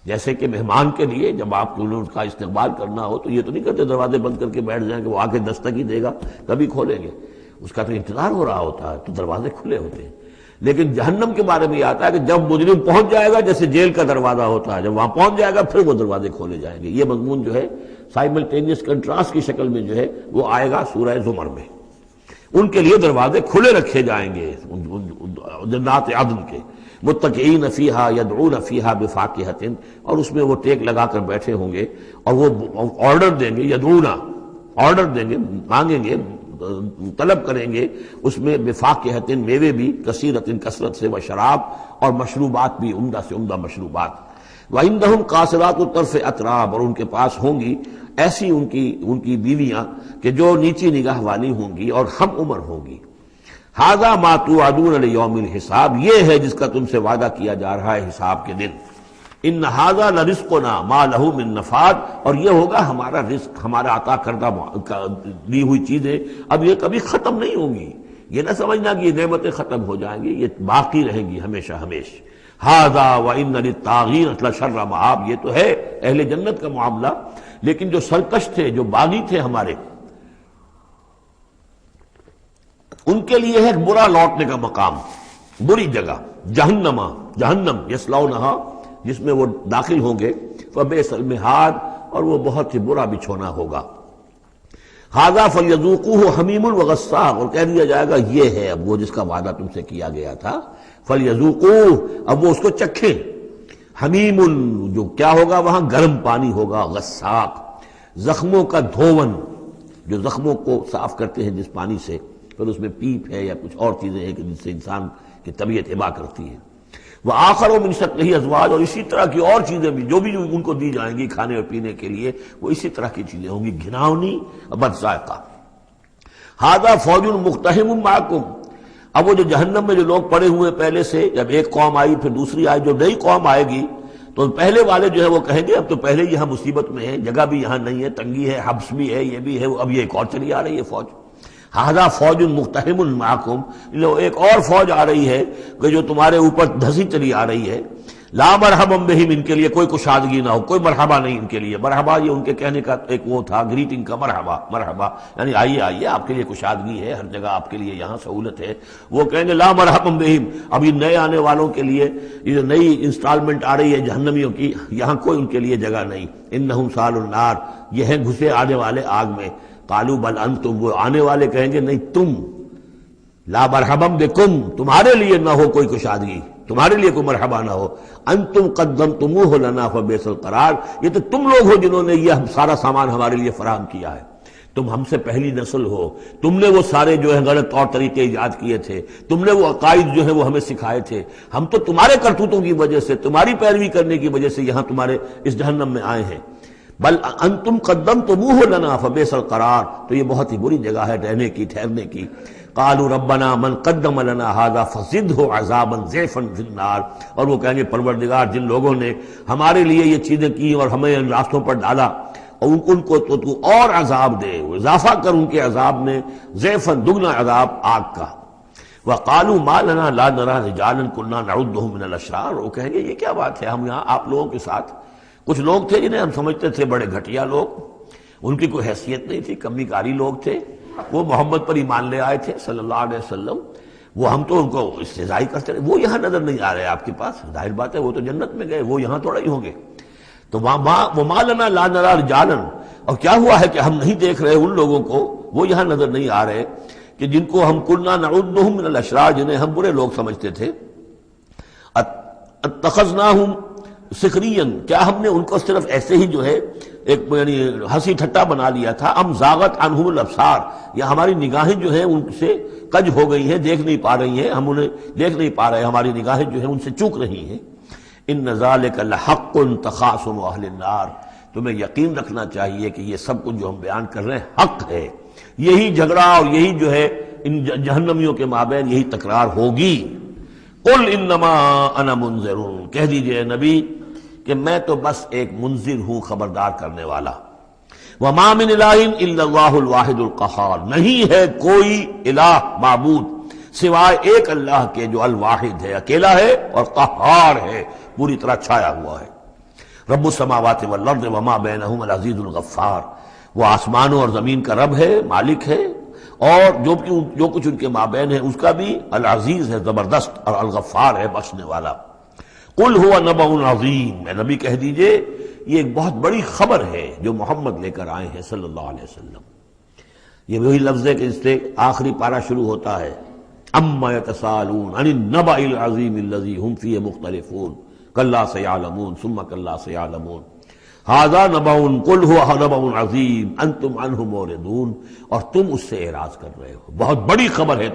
جیسے کہ مہمان کے لیے جب آپ کو ان کا استقبال کرنا ہو تو یہ تو نہیں کرتے دروازے بند کر کے بیٹھ جائیں کہ وہ آ کے دستک ہی دے گا کبھی کھولیں گے، اس کا تو انتظار ہو رہا ہوتا ہے، تو دروازے کھلے ہوتے ہیں۔ لیکن جہنم کے بارے میں یہ آتا ہے کہ جب مجرم پہنچ جائے گا، جیسے جیل کا دروازہ ہوتا ہے، جب وہاں پہنچ جائے گا پھر وہ دروازے کھولے جائیں گے۔ یہ مضمون جو ہے سائملٹینیس کنٹراسٹ کی شکل میں جو ہے وہ آئے گا سورہ زمر میں۔ ان کے لیے دروازے کھلے رکھے جائیں گے جنات عدن کے، متکئین فیہا یدعون فیہا بفاکہۃ، اور اس میں وہ ٹیک لگا کر بیٹھے ہوں گے اور وہ آرڈر دیں گے، یدعون آرڈر دیں گے، مانگیں گے، طلب کریں گے اس میں بفاکہۃ، میوے بھی، کثیرۃ کثرت سے، و شراب، اور مشروبات بھی، عمدہ سے عمدہ مشروبات۔ وَعِندَهُمْ قَاصِرَاتُ الطَّرْفِ أَتْرَابٌ، اور ان کے پاس ہوں گی ایسی ان کی بیویاں کہ جو نیچی نگاہ والی ہوں گی اور ہم عمر ہوں گی۔ ھذا ما توعدون لیوم الحساب، یہ ہے جس کا تم سے وعدہ کیا جا رہا ہے حساب کے دن۔ ان ھذا لرزقنا ما لہ من نفاد، اور یہ ہوگا ہمارا رزق، ہمارا عطا کردہ دی ہوئی چیزیں اب یہ کبھی ختم نہیں ہوں گی۔ یہ نہ سمجھنا کہ یہ نعمتیں ختم ہو جائیں گی، یہ باقی رہیں گی ہمیشہ ہمیشہ۔ ھذا وان للطاغین لشر مآب، یہ تو ہے اہل جنت کا معاملہ، لیکن جو سرکش تھے، جو باغی تھے ہمارے، ان کے لیے ہے ایک برا لوٹنے کا مقام، بری جگہ، جہنم یصلونھا، جس میں وہ داخل ہوں گے، فبئس المہاد، اور وہ بہت ہی برا بچھونا ہوگا۔ ھذا فلیذوقوہ حمیم وغساق، اور کہہ دیا جائے گا یہ ہے اب وہ جس کا وعدہ تم سے کیا گیا تھا، فلیذوقوہ، اب وہ اس کو چکھیں۔ حمیم، جو کیا ہوگا وہاں گرم پانی ہوگا، غساق، زخموں کا دھون، جو زخموں کو صاف کرتے ہیں جس پانی سے، پھر اس میں پیپ ہے یا کچھ اور چیزیں ہیں کہ جس سے انسان کی طبیعت ابا کرتی ہے۔ وآخر من شکلہ ازواج، اور اسی طرح کی اور چیزیں بھی جو بھی ان کو دی جائیں گی کھانے اور پینے کے لیے، وہ اسی طرح کی چیزیں ہوں گی، گھناؤنی اور بد ذائقہ۔ ھذا فوج مقتحم معکم، اب وہ جو جہنم میں جو لوگ پڑے ہوئے پہلے سے، جب ایک قوم آئی پھر دوسری آئی، جو نئی قوم آئے گی تو پہلے والے جو ہے وہ کہیں گے اب تو پہلے یہاں مصیبت میں ہیں، جگہ بھی یہاں نہیں ہے، تنگی ہے، حبس بھی ہے، یہ بھی ہے، اب یہ ایک اور چلی آ رہی ہے فوج۔ ھذا فوج مقتحم معکم، ایک اور فوج آ رہی ہے کہ جو تمہارے اوپر دھسی چلی آ رہی ہے۔ لا مرحبا بہم، ان کے لیے کوئی کشادگی نہ ہو، کوئی مرحبا نہیں ان کے لیے۔ مرحبا یہ ان کے کہنے کا ایک وہ تھا، گریٹنگ کا، مرحبا یعنی آئیے آئیے، آپ کے لیے کشادگی ہے، ہر جگہ آپ کے لیے یہاں سہولت ہے۔ وہ کہیں گے لا مرحبا بہم، اب یہ نئے آنے والوں کے لیے یہ نئی انسٹالمنٹ آ رہی ہے جہنمیوں کی، یہاں کوئی ان کے لیے جگہ نہیں۔ انہم صالوا النار، یہ ہیں گھسے آنے والے آگ میں۔ قالوا بل انتم، وہ آنے والے کہیں گے نہیں تم، لا مرحبا بکم، تمہارے لیے نہ ہو کوئی کشادگی، تمہارے لیے کوئی مرحبا نہ ہو۔ انتم قدمتموہ لنا فبئس القرار، یہ تو تم لوگ ہو جنہوں نے یہ سارا سامان ہمارے لیے فراہم کیا ہے، تم ہم سے پہلی نسل ہو، تم نے وہ سارے جو ہے غلط طور طریقے ایجاد کیے تھے، تم نے وہ عقائد جو ہے وہ ہمیں سکھائے تھے، ہم تو تمہارے کرتوتوں کی وجہ سے، تمہاری پیروی کرنے کی وجہ سے یہاں تمہارے اس جہنم میں آئے ہیں۔ بل انتم قدمتموہ لنا فبئس القرار، تو یہ بہت ہی بری جگہ ہے رہنے کی، ٹھہرنے کی۔ قالوا ربنا من قدم لنا هذا فزده عذابا ضعفا في النار، اور وہ کہیں گے پروردگار جن لوگوں نے ہمارے لیے یہ چیزیں کی اور ہمیں ان راستوں پر ڈالا، اور ان کو تو اور عذاب دے، اضافہ کر ان کے عذاب میں، ضعفا، دگنا عذاب آگ کا۔ وقالوا ما لنا لا نرى رجالا كنا نعدهم من الاشرار، وہ کہیں گے یہ کیا بات ہے، ہم یہاں آپ لوگوں کے ساتھ کچھ لوگ تھے جنہیں ہم سمجھتے تھے بڑے گھٹیا لوگ، ان کی کوئی حیثیت نہیں تھی، کمی کاری لوگ تھے، وہ محمد پر ایمان لے آئے تھے صلی اللہ علیہ وسلم، وہ ہم تو ان کو استہزائی کرتے رہے، وہ یہاں نظر نہیں آ رہے آپ کے پاس، ظاہر بات ہے وہ تو جنت میں گئے، وہ یہاں تھوڑا ہی ہوں گے۔ تو وما لنا لا نرى رجالا، اور کیا ہوا ہے کہ ہم نہیں دیکھ رہے ان لوگوں کو، وہ یہاں نظر نہیں آ رہے کہ جن کو ہم كنا نعدهم من الاشرار، جنہیں ہم برے لوگ سمجھتے تھے۔ اتخذناہم سخریا، کیا ہم نے ان کو صرف ایسے ہی جو ہے ایک یعنی ہنسی ٹھٹا بنا لیا تھا، ام زاغت عنہم الابصار، یا ہماری نگاہیں جو ہیں ان سے کج ہو گئی ہیں، دیکھ نہیں پا رہی ہیں، ہم انہیں دیکھ نہیں پا رہے، ہماری نگاہیں جو ہیں ان سے چوک رہی ہیں۔ ان ذالک لحق تخاصم اہل النار، تمہیں یقین رکھنا چاہیے کہ یہ سب کچھ جو ہم بیان کر رہے ہیں حق ہے، یہی جھگڑا اور یہی جو ہے ان جہنمیوں کے مابین یہی تکرار ہوگی۔ قل انما انا منذر، کہہ دیجئے نبی کہ میں تو بس ایک منذر ہوں، خبردار کرنے والا۔ وما من الہ الا اللہ الواحد القہار، نہیں ہے کوئی الہ معبود سوائے ایک اللہ کے جو الواحد ہے، اکیلا ہے اور قہار ہے، پوری طرح چھایا ہوا ہے۔ رب السماوات والارض وما بینہما العزیز الغفار، وہ آسمانوں اور زمین کا رب ہے، مالک ہے، اور جو کچھ ان کے مابین ہے اس کا بھی العزیز ہے، زبردست، اور الغفار ہے، بخشنے والا۔ قل هو نبأ عظیم، میں نبی کہہ دیجئے یہ ایک بہت بڑی خبر ہے جو محمد لے کر آئے ہیں صلی اللہ علیہ وسلم۔ یہ وہی لفظ ہے کہ اس سے آخری پارہ شروع ہوتا ہے، اما یتساءلون عن النبأ العظیم الذی هم فیہ مختلفون کلا سیعلمون ثم کلا سیعلمون ھذا نبأ قل هو نبأ عظیم انتم عنہ معرضون، اور تم اس سے اعراض کر رہے ہو، بہت بڑی خبر ہے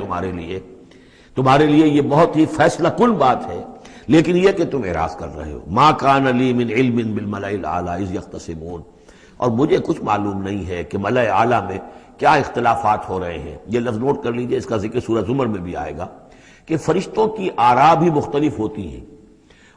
تمہارے لیے یہ بہت ہی فیصلہ کن بات ہے، لیکن یہ کہ تم اعراض کر رہے ہو ما کان لی من علم بالملأ الاعلی اذ یختصمون، اور مجھے کچھ معلوم نہیں ہے کہ ملأ اعلیٰ میں کیا اختلافات ہو رہے ہیں۔ یہ لفظ نوٹ کر لیجئے، اس کا ذکر سورہ زمر میں بھی آئے گا کہ فرشتوں کی آراء بھی مختلف ہوتی ہیں،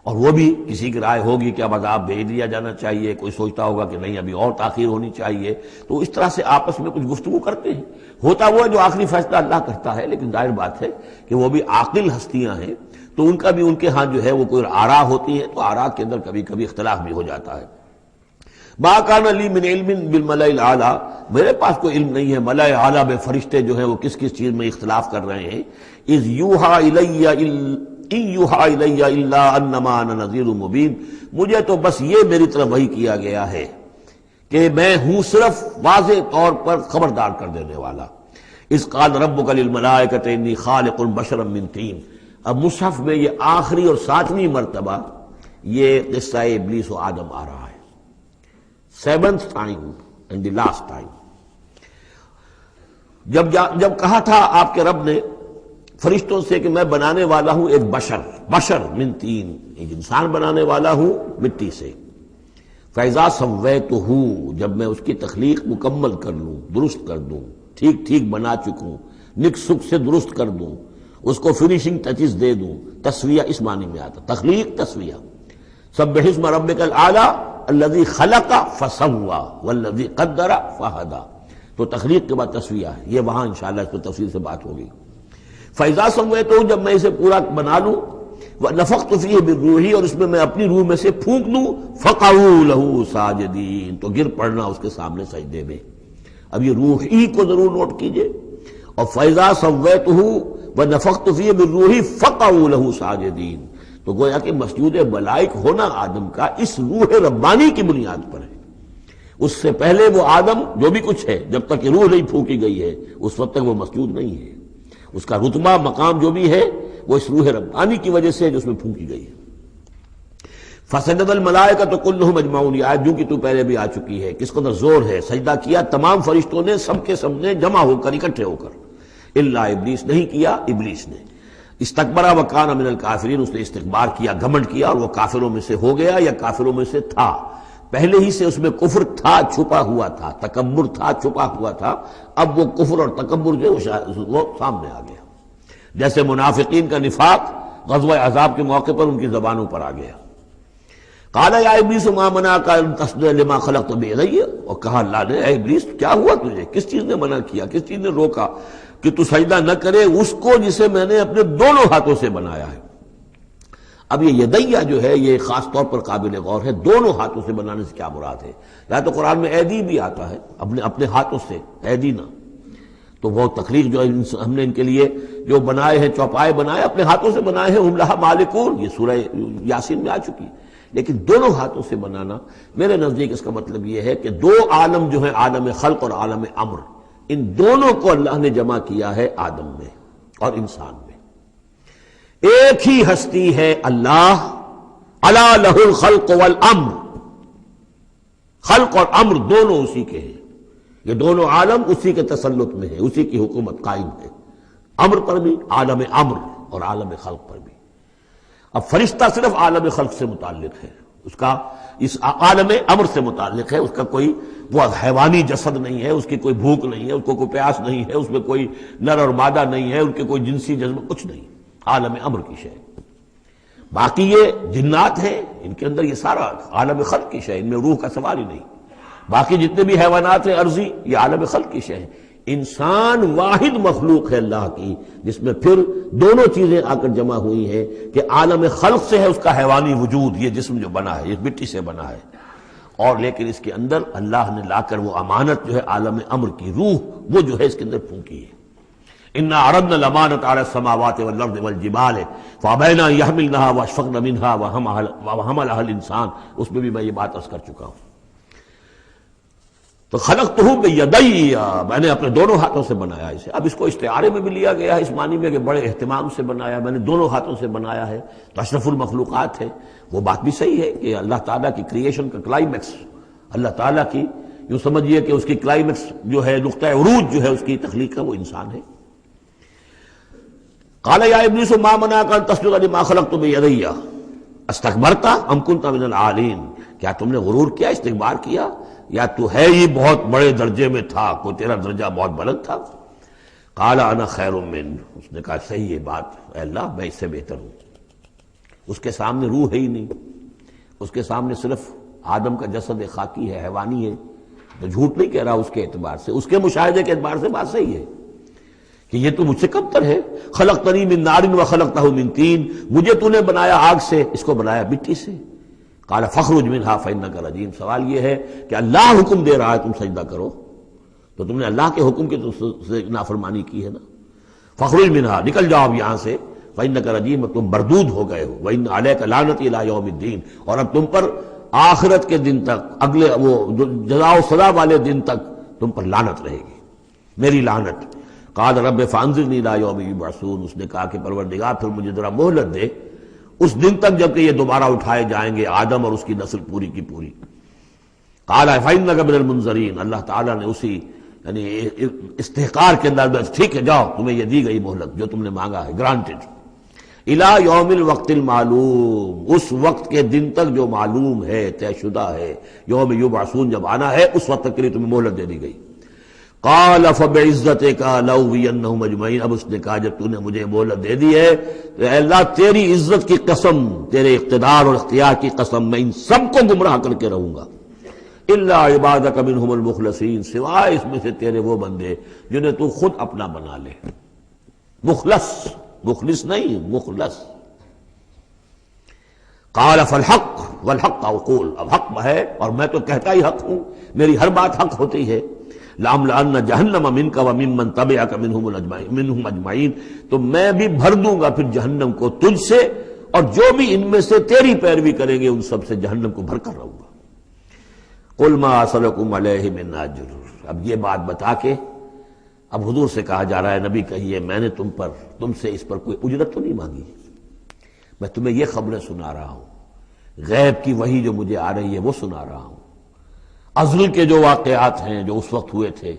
اور وہ بھی کسی کی رائے ہوگی کہ اب عذاب بھیج دیا جانا چاہیے، کوئی سوچتا ہوگا کہ نہیں ابھی اور تاخیر ہونی چاہیے، تو اس طرح سے آپس میں کچھ گفتگو کرتے ہیں۔ ہوتا وہ ہے جو آخری فیصلہ اللہ کرتا ہے، لیکن ظاہر بات ہے کہ وہ بھی عاقل ہستیاں ہیں، تو ان کا بھی ان کے ہاں جو ہے وہ کوئی آراء ہوتی ہے، تو آراء کے اندر کبھی کبھی اختلاف بھی ہو جاتا ہے۔ ما کان لی من علم بالملأ الاعلی، میرے پاس کوئی علم نہیں ہے ملأ اعلیٰ میں فرشتے جو ہیں وہ کس کس چیز میں اختلاف کر رہے ہیں۔ اذ یوحی الی ان یوحی الی الا انما انا نذیر مبین، مجھے تو بس یہ میری طرف وحی کیا گیا ہے کہ میں ہوں صرف واضح طور پر خبردار کر دینے والا۔ اذ قال ربک للملائکۃ انی خالق بشرا من طین، اب مصحف میں یہ آخری اور 7ویں مرتبہ یہ قصہ ابلیس و آدم آ رہا ہے، 7th time and the last time۔ جب کہا تھا آپ کے رب نے فرشتوں سے کہ میں بنانے والا ہوں ایک بشر من طین، ایک انسان بنانے والا ہوں مٹی سے، فَإِذَا سَوَّيْتُهُ، جب میں اس کی تخلیق مکمل کر لوں، درست کر دوں، ٹھیک ٹھیک بنا چکوں، نک سک سے درست کر دوں، اس کو فنیشنگ ٹچز دے دوں، تسویہ اس معنی میں آتا، تخلیق تسویہ۔ سبح اسم ربک الاعلی الذی خلق فسوی والذی قدر فہدی، تو تخلیق کے بعد تسویہ ہے، یہ وہاں انشاءاللہ اس پر تفصیل سے بات ہوگی۔ فَإِذَا سَوَّيْتُهُ، جب میں اسے پورا بنا لوں، وَنَفَخْتُ فِيهِ مِن رُوحِی، اور اس میں میں اپنی روح میں سے پھونک دوں، فَقَعُوا لَهُ سَاجِدِینَ، تو گر پڑنا اس کے سامنے سجدے میں۔ اب یہ روحی کو ضرور نوٹ کیجئے، اور فَإِذَا سَوَّيْتُهُ وَنَفَخْتُ فِيهِ مِن رُوحِی فَقَعُوا لَهُ سَاجِدِینَ، تو گویا کہ مسجود ملائک ہونا آدم کا اس روح ربانی کی بنیاد پر ہے۔ اس سے پہلے وہ آدم جو بھی کچھ ہے، جب تک یہ روح نہیں پھونکی گئی ہے اس وقت تک وہ مسجود نہیں ہے۔ اس کا رتبہ مقام جو بھی ہے وہ اس روح ربانی کی وجہ سے جو اس میں پھونکی گئی ہے۔ فسجد الملائکۃ کلھم اجمعون، یہ آیت جو کہ تو پہلے بھی آ چکی ہے، کس قدر زور ہے، سجدہ کیا تمام فرشتوں نے، سب کے سب نے جمع ہو کر، اکٹھے ہو کر، الا ابلیس، نہیں کیا ابلیس نے، استکبر وکان من الکافرین، اس نے استکبار کیا، گھمنڈ کیا، اور وہ کافروں میں سے ہو گیا یا کافروں میں سے تھا، پہلے ہی سے اس میں کفر تھا، چھپا ہوا تھا، تکبر تھا، چھپا ہوا تھا، اب وہ کفر اور تکبر جو وہ سامنے آ گیا، جیسے منافقین کا نفاق غزوہ احزاب کے موقع پر ان کی زبانوں پر آ گیا۔ قال یا ابلیس ما منعک ان تسجد لما خلقت بیدی، اور کہا اللہ نے اے ابلیس کیا ہوا تجھے، کس چیز نے منع کیا، کس چیز نے روکا کہ تو سجدہ نہ کرے اس کو جسے میں نے اپنے دونوں ہاتھوں سے بنایا ہے۔ اب یہ یدیہ جو ہے یہ خاص طور پر قابل غور ہے، دونوں ہاتھوں سے بنانے سے کیا مراد ہے؟ یا تو قرآن میں ایدی بھی آتا ہے، اپنے ہاتھوں سے، ایدی نہ، تو وہ تخلیق جو ہم نے ان کے لیے جو بنائے ہیں، چوپائے بنائے اپنے ہاتھوں سے بنائے ہیں، ہم لہا مالکون، یہ سورہ یاسین میں آ چکی، لیکن دونوں ہاتھوں سے بنانا میرے نزدیک اس کا مطلب یہ ہے کہ دو عالم جو ہیں، عالم خلق اور عالم امر، ان دونوں کو اللہ نے جمع کیا ہے آدم میں اور انسان میں۔ ایک ہی ہستی ہے اللہ، الا لہ الخلق والامر، خلق اور امر دونوں اسی کے ہیں، یہ دونوں عالم اسی کے تسلط میں ہے، اسی کی حکومت قائم ہے، امر پر بھی، عالم امر اور عالم خلق پر بھی۔ اب فرشتہ صرف عالم خلق سے متعلق ہے، اس کا اس عالم امر سے متعلق ہے، اس کا کوئی وہ حیوانی جسد نہیں ہے، اس کی کوئی بھوک نہیں ہے، اس کو کوئی پیاس نہیں ہے، اس میں کوئی نر اور مادہ نہیں ہے، ان کے کوئی جنسی جذبہ کچھ نہیں، عالم امر کی شے۔ باقی یہ جنات ہیں، ان کے اندر یہ سارا عالم خلق کی شے، ان میں روح کا سوال ہی نہیں۔ باقی جتنے بھی حیوانات ہیں ارضی، یہ عالم خلق کی شے ہے۔ انسان واحد مخلوق ہے اللہ کی، جس میں پھر دونوں چیزیں آ کر جمع ہوئی ہیں کہ عالم خلق سے ہے اس کا حیوانی وجود، یہ جسم جو بنا ہے، یہ مٹی سے بنا ہے، اور لیکن اس کے اندر اللہ نے لا کر وہ امانت جو ہے عالم امر کی روح، وہ جو ہے اس کے اندر پھونکی ہے۔ انا عرضنا الامانۃ علی السماوات والارض والجبال فابین ان یحملنها واشفقن منها وحملها الانسان، اس میں بھی میں یہ بات عرض کر چکا ہوں۔ تو خلقتہ بیدی، میں نے اپنے دونوں ہاتھوں سے بنایا اسے۔ اب اس کو استعارے میں بھی لیا گیا ہے اس معنی میں کہ بڑے اہتمام سے بنایا، میں نے دونوں ہاتھوں سے بنایا ہے، تو اشرف المخلوقات ہے۔ وہ بات بھی صحیح ہے کہ اللہ تعالیٰ کی کریشن کا کلائمیکس، اللہ تعالیٰ کی یوں سمجھیے کہ اس کی کلائمیکس جو ہے، نقطہ عروج جو ہے اس کی تخلیق کا، وہ انسان ہے۔ قال یا ابلیس ما منعک ان تسجد لما خلقت بیدی، استکبرتا ام کنت من العالین، کیا تم نے غرور کیا، استکبار کیا، یا تو ہے ہی بہت بڑے درجے میں تھا، کوئی تیرا درجہ بہت بلند تھا؟ قال انا خیر من، اس نے کہا صحیح ہے بات، اے اللہ میں اس سے بہتر ہوں۔ اس کے سامنے روح ہے ہی نہیں، اس کے سامنے صرف آدم کا جسد خاکی ہے، حیوانی ہے، تو جھوٹ نہیں کہہ رہا اس کے اعتبار سے، اس کے مشاہدے کے اعتبار سے بات صحیح ہے کہ یہ تو مجھ سے کم تر ہے۔ خلقتنی من نار وخلقتہ من طین، مجھے تو نے بنایا آگ سے، اس کو بنایا مٹی سے۔ قال فاخرج منها فانک رجیم، سوال یہ ہے کہ اللہ حکم دے رہا ہے تم سجدہ کرو، تو تم نے اللہ کے حکم کی تو نافرمانی کی ہے نا۔ فاخرج منها، نکل جاؤ اب یہاں سے، فانک رجیم، تم مردود ہو گئے ہو، وان علیک لعنتی الی یوم الدین، اور اب تم پر آخرت کے دن تک، اگلے وہ جزا و سزا والے دن تک تم پر لعنت رہے گی، میری لعنت۔ قال رب فانظرنی الی یوم یبعثون، اس نے کہا کہ پروردگار پھر مجھے ذرا مہلت دے اس دن تک جب کہ یہ دوبارہ اٹھائے جائیں گے، آدم اور اس کی نسل پوری کی پوری۔ قال فإنک من المنظرین، اللہ تعالیٰ نے اسی یعنی استحقار کے اندر، ٹھیک ہے جاؤ، تمہیں یہ دی گئی مہلت جو تم نے مانگا ہے، گرانٹڈ۔ الی یوم الوقت المعلوم، اس وقت کے دن تک جو معلوم ہے، طے شدہ ہے، یوم یبعثون جب آنا ہے، اس وقت تک کے لیے تمہیں مہلت دے دی گئی۔ قال فبعزتک لأغوینہم اجمعین، اب اس نے کہا جب تو نے مجھے مہلت دے دی ہے تو اے اللہ تیری عزت کی قسم، تیرے اقتدار اور اختیار کی قسم، میں ان سب کو گمراہ کر کے رہوں گا۔ الا عبادک منہم المخلصین، سوائے اس میں سے تیرے وہ بندے جنہیں تو خود اپنا بنا لے، مخلص، مخلص نہیں، مخلص۔ قال فالحق والحق اقول، اب حق ہے اور میں تو کہتا ہی حق ہوں، میری ہر بات حق ہوتی ہے۔ لَأَمْلَأَنَّ جَهَنَّمَ مِنْكَ وَمِمَّنْ تَبِعَكَ مِنْهُمْ أَجْمَعِينَ، تو میں بھی بھر دوں گا پھر جہنم کو تجھ سے، اور جو بھی ان میں سے تیری پیروی کریں گے ان سب سے جہنم کو بھر کر رہوں گا۔ قُلْ مَا أَسْأَلُكُمْ عَلَيْهِ مِنْ أَجْرٍ، اب یہ بات بتا کے اب حضور سے کہا جا رہا ہے نبی کہیے میں نے تم سے اس پر کوئی اجرت تو نہیں مانگی، میں تمہیں یہ خبریں سنا رہا ہوں، غیب کی وحی جو مجھے آ رہی ہے وہ سنا رہا ہوں، ازل کے جو واقعات ہیں جو اس وقت ہوئے تھے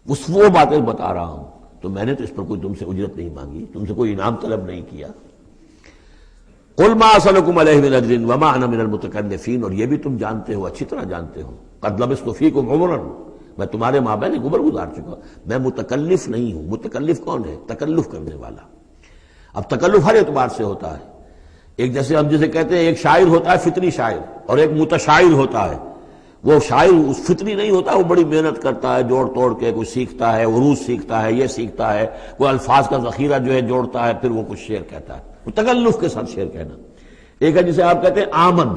وہ باتیں بتا رہا ہوں، تو میں نے تو اس پر کوئی تم سے اجرت نہیں مانگی، تم سے کوئی انعام طلب نہیں کیا۔ قُلْ مَا أَسْأَلُكُمْ عَلَيْهِ مِنْ أَجْرٍ وَمَا أَنَا مِنَ الْمُتَكَلِّفِينَ، اور یہ بھی تم جانتے ہو، اچھی طرح جانتے ہو، قَدْ لَبِثْتُ فِيكُمْ عُمُرًا، میں تمہارے مابین ایک عمر گزار چکا، میں متکلف نہیں ہوں۔ متکلف کون ہے؟ تکلف کرنے والا۔ اب تکلف ہر اعتبار سے ہوتا ہے، ایک جیسے ہم جسے کہتے ہیں ایک شاعر ہوتا ہے فطری شاعر، اور ایک متشاعر ہوتا ہے۔ وہ شاعر اس فطری نہیں ہوتا، وہ بڑی محنت کرتا ہے، جوڑ توڑ کے کوئی سیکھتا ہے، عروض سیکھتا ہے، یہ سیکھتا ہے، کوئی الفاظ کا ذخیرہ جو ہے جوڑتا ہے، پھر وہ کچھ شعر کہتا ہے، وہ تکلف کے ساتھ شعر کہنا۔ ایک ہے جسے آپ کہتے ہیں آمد،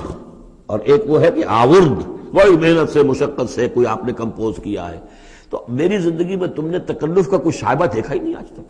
اور ایک وہ ہے کہ آورد، بڑی محنت سے مشقت سے کوئی آپ نے کمپوز کیا ہے۔ تو میری زندگی میں تم نے تکلف کا کوئی شائبہ دیکھا ہی نہیں آج تک،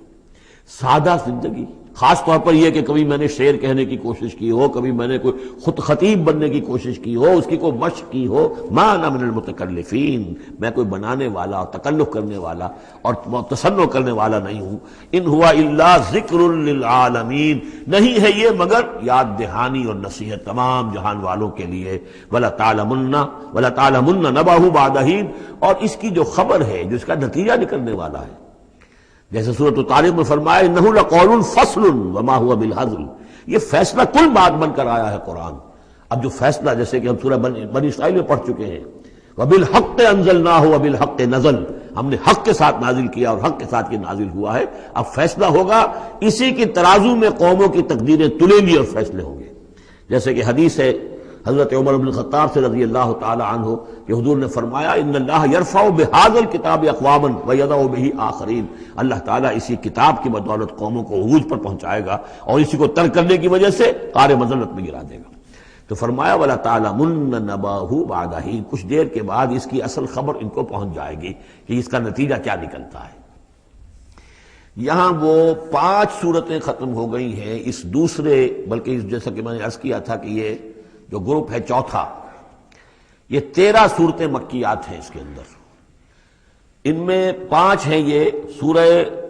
سادہ زندگی۔ خاص طور پر یہ کہ کبھی میں نے شعر کہنے کی کوشش کی ہو، کبھی میں نے کوئی خود خطیب بننے کی کوشش کی ہو، اس کی کوئی مشق کی ہو، ما انا من المتکلفین، میں کوئی بنانے والا اور تکلف کرنے والا اور تصنع کرنے والا نہیں ہوں۔ ان ہوا الا ذکر للعالمین، نہیں ہے یہ مگر یاد دہانی اور نصیحت تمام جہان والوں کے لیے۔ وَلَا تَعْلَمُنَّ نَبَأَهُ بَعْدَ حِینٍ، اور اس کی جو خبر ہے، جو اس کا نتیجہ نکلنے والا ہے، جیسے سورۃ الطارق میں فرمایا انہ لقول فصل وما هو بالهزل، یہ فیصلہ کل بات بن کر آیا ہے قرآن۔ اب جو فیصلہ، جیسے کہ ہم سورہ بنی اسرائیل میں پڑھ چکے ہیں، وبالحق انزلناہ وبالحق نزل، ہم نے حق کے ساتھ نازل کیا اور حق کے ساتھ یہ نازل ہوا ہے۔ اب فیصلہ ہوگا، اسی کی ترازو میں قوموں کی تقدیریں تلیں گی اور فیصلے ہوں گے۔ جیسے کہ حدیث ہے حضرت عمر بن الخطاب سے رضی اللہ تعالی عنہ کہ حضور نے فرمایا ان اللہ یرفع بہذا الکتاب اقواما ویضع بہ آخرین، اللہ تعالیٰ اسی کتاب کی بدولت قوموں کو عروج پر پہنچائے گا اور اسی کو ترک کرنے کی وجہ سے قعر مذلت میں گرا دے گا۔ تو فرمایا ولا تعلمن نبأہ بعد حین، کچھ دیر کے بعد اس کی اصل خبر ان کو پہنچ جائے گی کہ اس کا نتیجہ کیا نکلتا ہے۔ یہاں وہ 5 صورتیں ختم ہو گئی ہیں اس دوسرے، بلکہ جیسا کہ میں نے عرض کیا تھا کہ یہ جو گروپ ہے چوتھا، یہ 13 صورتیں مکیات ہیں اس کے اندر۔ ان میں 5 ہیں یہ سورہ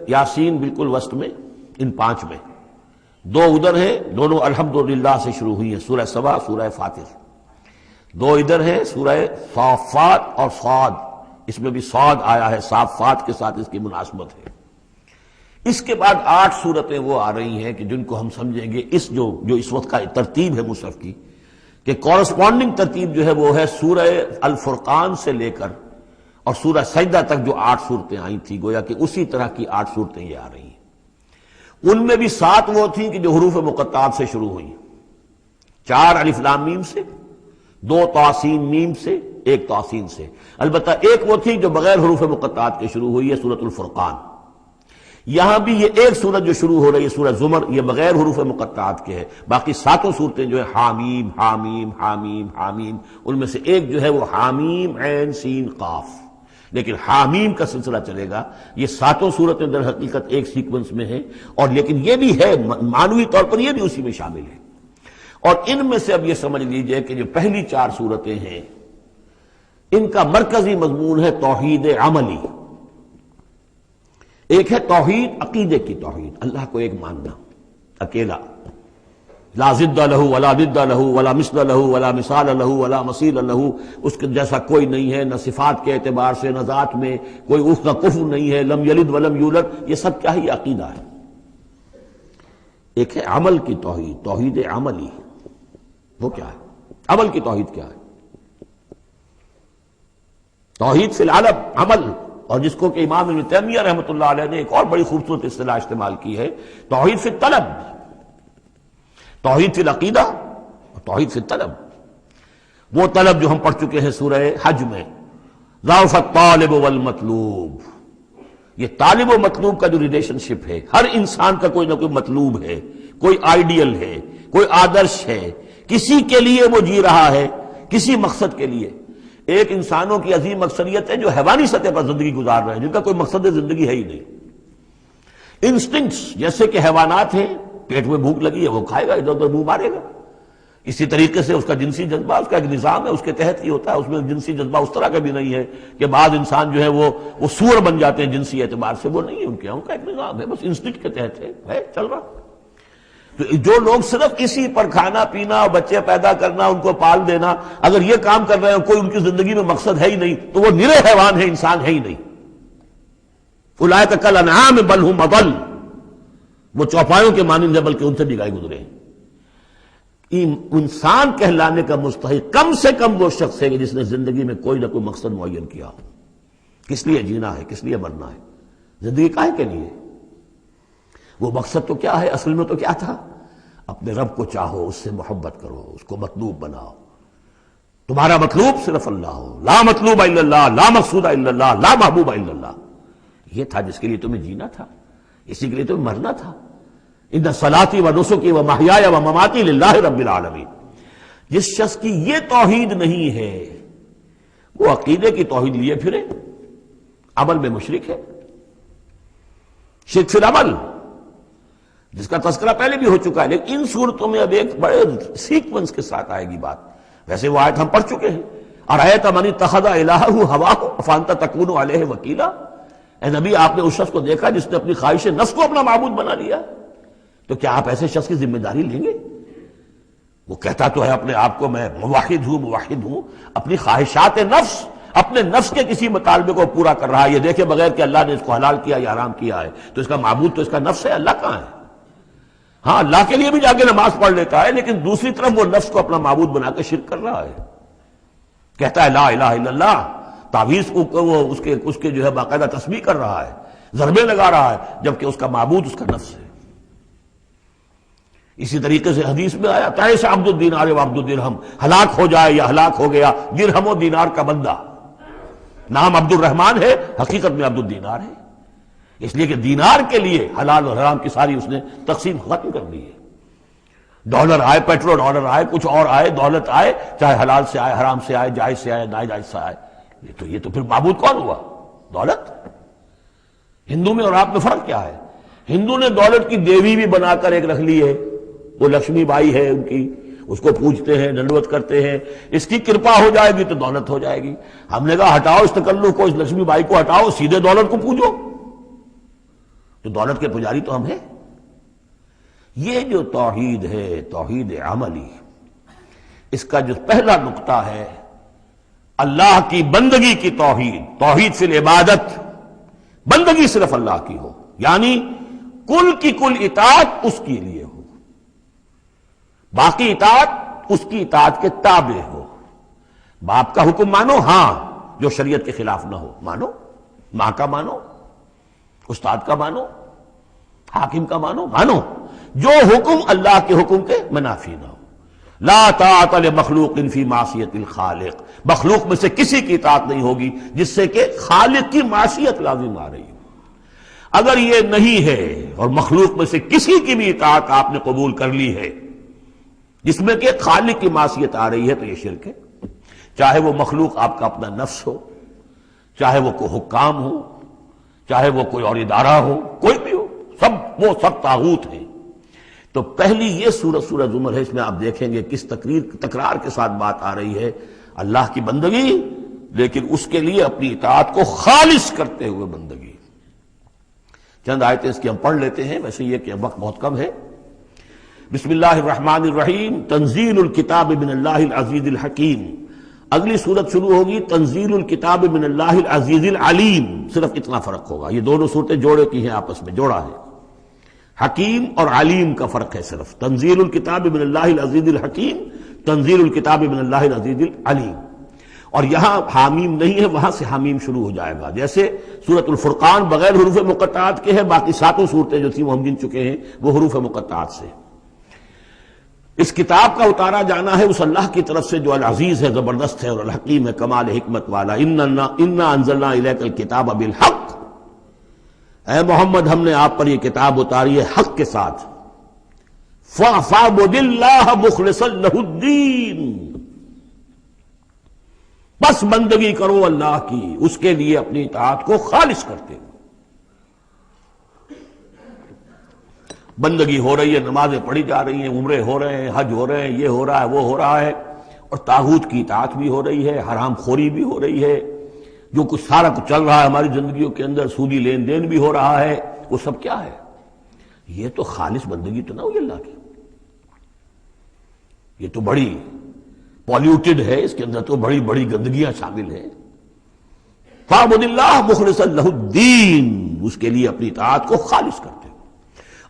یاسین بالکل وسط میں، ان 5 میں 2 ادھر ہیں، دونوں الحمدللہ سے شروع ہوئی ہیں، سورہ سبا، سورہ فاطر۔ 2 ادھر ہیں، سورہ صافات اور صاد، اس میں بھی صاد آیا ہے، صافات کے ساتھ اس کی مناسبت ہے۔ اس کے بعد 8 صورتیں وہ آ رہی ہیں کہ جن کو ہم سمجھیں گے اس جو اس وقت کا ترتیب ہے مصحف کی، کہ کورسپونڈنگ ترتیب جو ہے وہ ہے سورہ الفرقان سے لے کر اور سورہ سجدہ تک جو 8 صورتیں آئی تھیں، گویا کہ اسی طرح کی 8 صورتیں یہ آ رہی ہیں۔ ان میں بھی 7 وہ تھیں کہ جو حروف مقطعات سے شروع ہوئی، 4 الف لام میم سے، 2 طاسین میم سے، 1 طاسین سے، البتہ ایک وہ تھی جو بغیر حروف مقطعات کے شروع ہوئی ہے، سورۃ الفرقان۔ یہاں بھی یہ ایک سورت جو شروع ہو رہی ہے سورہ زمر، یہ بغیر حروف مقطعات کے ہے، باقی 7 صورتیں جو ہے حامیم حامیم حامیم حامیم، ان میں سے ایک جو ہے وہ حامیم عین سین قاف، لیکن حامیم کا سلسلہ چلے گا۔ یہ 7 صورتیں در حقیقت ایک سیکوینس میں ہیں، اور لیکن یہ بھی ہے معنوی طور پر یہ بھی اسی میں شامل ہے۔ اور ان میں سے اب یہ سمجھ لیجئے کہ جو پہلی 4 صورتیں ہیں ان کا مرکزی مضمون ہے توحید عملی۔ ایک ہے توحید عقیدے کی توحید، اللہ کو ایک ماننا اکیلا، لا ضد لہ ولا ضد لہ ولا مثل لہ ولا مثال لہ ولا مثیل لہ، اس کے جیسا کوئی نہیں ہے، نہ صفات کے اعتبار سے نہ ذات میں کوئی اس کا کفر نہیں ہے، لم یلد ولم یولد، یہ سب کیا ہے؟ یہ عقیدہ ہے۔ ایک ہے عمل کی توحید، توحید عملی، وہ کیا ہے؟ عمل کی توحید کیا ہے؟ توحید فی العلم عمل، اور جس کو کہ امام ابن تیمیہ رحمۃ اللہ علیہ نے ایک اور بڑی خوبصورت اصطلاح استعمال کی ہے، توحید فی الطلب، توحید فی العقیدہ اور توحید فی الطلب۔ وہ طلب جو ہم پڑھ چکے ہیں سورہ حج میں، ضعف الطالب والمطلوب، یہ طالب و مطلوب کا جو ریلیشن شپ ہے، ہر انسان کا کوئی نہ کوئی مطلوب ہے، کوئی آئیڈیل ہے، کوئی آدرش ہے، کسی کے لیے وہ جی رہا ہے، کسی مقصد کے لیے۔ ایک انسانوں کی عظیم اکثریت ہے جو حیوانی سطح پر زندگی گزار رہے ہیں، جن کا کوئی مقصد زندگی ہے ہی نہیں۔ انسٹنکٹس جیسے کہ حیوانات ہیں، پیٹ میں بھوک لگی ہے وہ کھائے گا، ادھر ادھر منہ مارے گا۔ اسی طریقے سے اس کا جنسی جذبہ، اس کا ایک نظام ہے، اس کے تحت ہی ہوتا ہے۔ اس میں جنسی جذبہ اس طرح کا بھی نہیں ہے کہ بعض انسان جو ہے وہ سور بن جاتے ہیں جنسی اعتبار سے، وہ نہیں ہے ان کے، ان کا ایک نظام ہے، بس انسٹنکٹ کے تحت ہے چل رہا۔ تو جو لوگ صرف اسی پر کھانا پینا اور بچے پیدا کرنا، ان کو پال دینا، اگر یہ کام کر رہے ہیں، کوئی ان کی زندگی میں مقصد ہے ہی نہیں، تو وہ نرے حیوان ہے، انسان ہے ہی نہیں۔ اولئک کالانعام بل ھم اضل، وہ چوپایوں کے مانند ہے بلکہ ان سے بھی گئے گزرے ہیں۔ انسان کہلانے کا مستحق کم سے کم وہ شخص ہے جس نے زندگی میں کوئی نہ کوئی مقصد معین کیا ہو۔ کس لیے جینا ہے، کس لیے مرنا ہے، زندگی کاہے کے لیے؟ وہ مقصد تو کیا ہے؟ اصل میں تو کیا تھا؟ اپنے رب کو چاہو، اس سے محبت کرو، اس کو مطلوب بناؤ، تمہارا مطلوب صرف اللہ ہو، لا مطلوب الا اللہ، لا مقصود الا اللہ، لا محبوب الا اللہ۔ یہ تھا جس کے لیے تمہیں جینا تھا، اسی کے لیے تمہیں مرنا تھا۔ ان صلاتی و نسکی و محیای و مماتی للہ رب العالمین۔ جس شخص کی یہ توحید نہیں ہے وہ عقیدے کی توحید لیے پھرے، عمل میں مشرک ہے، شرک فی العمل، جس کا تذکرہ پہلے بھی ہو چکا ہے، لیکن ان صورتوں میں اب ایک بڑے سیکوینس کے ساتھ آئے گی بات۔ ویسے وہ آیت ہم پڑھ چکے ہیں، ارأیت من اتخذ الہہ ہواہ افانت تکون علیہ وکیلا، اے نبی آپ نے اس شخص کو دیکھا جس نے اپنی خواہش نفس کو اپنا معبود بنا لیا، تو کیا آپ ایسے شخص کی ذمہ داری لیں گے؟ وہ کہتا تو ہے اپنے آپ کو میں موحد ہوں، اپنی خواہشات نفس، اپنے نفس کے کسی مطالبے کو پورا کر رہا ہے۔ یہ دیکھے بغیر کہ اللہ نے اس کو حلال کیا یا حرام کیا ہے، تو اس کا معبود تو اس کا نفس ہے، اللہ کہاں ہے؟ ہاں اللہ کے لیے بھی جا کے نماز پڑھ لیتا ہے، لیکن دوسری طرف وہ نفس کو اپنا معبود بنا کے شرک کر رہا ہے۔ کہتا ہے لا الہ الا اللہ، تعویذ کو وہ اس کے جو ہے باقاعدہ تسبیح کر رہا ہے، ضربے لگا رہا ہے، جبکہ اس کا معبود اس کا نفس ہے۔ اسی طریقے سے حدیث میں آیا تعیس عبد الدینار و عبد الدرہم، ہلاک ہو جائے یا ہلاک ہو گیا درہم و دینار کا بندہ۔ نام عبد الرحمن ہے، حقیقت میں عبد الدینار ہے، اس لیے کہ دینار کے لیے حلال اور حرام کی ساری اس نے تقسیم ختم کر دی ہے۔ ڈالر آئے، پیٹرو ڈالر آئے، کچھ اور آئے، دولت آئے، چاہے حلال سے آئے، حرام سے آئے، جائز سے آئے، ناجائز سے آئے، یہ تو پھر معبود کون ہوا؟ دولت۔ ہندو میں اور آپ میں فرق کیا ہے؟ ہندو نے دولت کی دیوی بھی بنا کر ایک رکھ لی ہے، وہ لکشمی بائی ہے ان کی، اس کو پوجتے ہیں، دنڈوت کرتے ہیں، اس کی کرپا ہو جائے گی تو دولت ہو جائے گی۔ ہم نے کہا ہٹاؤ اس تکلف کو، اس لکشمی بائی کو ہٹاؤ، سیدھے دولت کو پوجو، تو دولت کے پجاری تو ہم ہیں۔ یہ جو توحید ہے، توحید عملی، اس کا جو پہلا نقطہ ہے اللہ کی بندگی کی توحید، توحید فی العبادت، بندگی صرف اللہ کی ہو، یعنی کل کی کل اطاعت اس کے لیے ہو، باقی اطاعت اس کی اطاعت کے تابع ہو۔ باپ کا حکم مانو، ہاں، جو شریعت کے خلاف نہ ہو مانو، ماں کا مانو، استاد کا مانو، حاکم کا مانو، جو حکم اللہ کے حکم کے منافی نہ ہو۔ لا طاعت لمخلوق فی معصیت الخالق، مخلوق میں سے کسی کی اطاعت نہیں ہوگی جس سے کہ خالق کی معصیت لازم آ رہی ہو۔ اگر یہ نہیں ہے اور مخلوق میں سے کسی کی بھی اطاعت آپ نے قبول کر لی ہے جس میں کہ خالق کی معصیت آ رہی ہے تو یہ شرک ہے، چاہے وہ مخلوق آپ کا اپنا نفس ہو، چاہے وہ کوئی حکام ہو، چاہے وہ کوئی اور ادارہ ہو، کوئی بھی ہو، وہ سب طاغوت ہیں۔ تو پہلی یہ سورہ زمر ہے، اس میں آپ دیکھیں گے کس تکرار کے ساتھ بات آ رہی ہے، اللہ کی بندگی، لیکن اس کے لیے اپنی اطاعت کو خالص کرتے ہوئے بندگی۔ چند آیتیں اس کی ہم پڑھ لیتے ہیں، ویسے یہ کہ وقت بہت کم ہے۔ بسم اللہ الرحمن الرحیم، تنزیل الکتاب من اللہ العزیز الحکیم۔ اگلی صورت شروع ہوگی تنزیل الکتاب من اللہ العزیز العلیم، صرف اتنا فرق ہوگا، یہ دونوں صورتیں جوڑے کی ہیں، آپس میں جوڑا ہے، حکیم اور علیم کا فرق ہے صرف۔ تنزیل الکتاب من اللہ العزیز الحکیم، تنزیل الکتاب من اللہ العزیز العلیم۔ اور یہاں حامیم نہیں ہے، وہاں سے حامیم شروع ہو جائے گا، جیسے سورۃ الفرقان بغیر حروف مقطعات کے ہے، باقی ساتوں صورتیں جو تھیں وہ ہم گن چکے ہیں وہ حروف مقطعات سے۔ اس کتاب کا اتارا جانا ہے اس اللہ کی طرف سے جو العزیز ہے، زبردست ہے، اور الحکیم ہے، کمال حکمت والا۔ انا انزلنا الیک الکتاب بالحق، اے محمد ہم نے آپ پر یہ کتاب اتاری ہے حق کے ساتھ۔ فاعبد اللہ مخلصا لہ الدین، بس بندگی کرو اللہ کی، اس کے لیے اپنی اطاعت کو خالص کرتے ہو۔ بندگی ہو رہی ہے، نمازیں پڑھی جا رہی ہیں، عمرے ہو رہے ہیں، حج ہو رہے ہیں، یہ ہو رہا ہے، وہ ہو رہا ہے، اور طاغوت کی اطاعت بھی ہو رہی ہے، حرام خوری بھی ہو رہی ہے، جو کچھ سارا کچھ چل رہا ہے ہماری زندگیوں کے اندر، سودی لین دین بھی ہو رہا ہے، وہ سب کیا ہے؟ یہ تو خالص بندگی تو نہ ہوئی اللہ کی، یہ تو بڑی پالیوٹڈ ہے، اس کے اندر تو بڑی بڑی گندگیاں شامل ہیں۔ فاعبد اللہ مخلصا لہ الدین، اس کے لیے اپنی اطاعت کو خالص کرتے ہو۔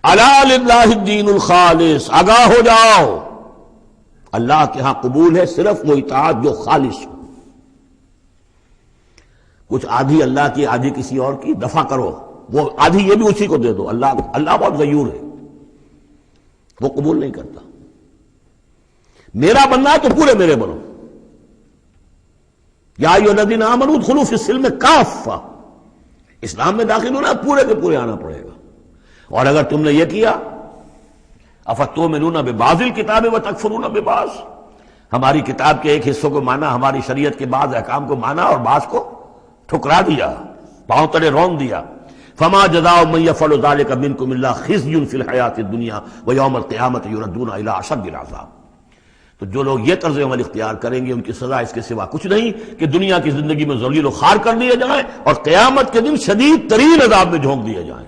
الا للہ الدین الخالص، آگاہ ہو جاؤ، اللہ کے ہاں قبول ہے صرف وہ اطاعت جو خالص ہو۔ کچھ آدھی اللہ کی آدھی کسی اور کی، دفع کرو، وہ آدھی یہ بھی اسی کو دے دو۔ اللہ بہت غیور ہے، وہ قبول نہیں کرتا۔ میرا بننا ہے تو پورے میرے بنو۔ یا ایھا الذین آمنوا ادخلوا فی السلم کافہ، اسلام میں داخل ہونا پورے کے پورے آنا پڑے گا۔ اور اگر تم نے یہ کیا، افتؤمنون ببعض الکتاب وتکفرون ببعض، ہماری کتاب کے ایک حصوں کو مانا، ہماری شریعت کے بعض احکام کو مانا اور بعض کو ٹھکرا دیا، پاؤں تلے رون دیا۔ فما جزاء من يفعل ذلك منكم الا خزي في الحیاۃ الدنیا ویوم القیامۃ یردون الی اشد العذاب۔ تو جو لوگ یہ طرز عمل اختیار کریں گے ان کی سزا اس کے سوا کچھ نہیں کہ دنیا کی زندگی میں ذلیل و خوار کر دیے جائیں اور قیامت کے دن شدید ترین عذاب میں جھونک دیے جائیں۔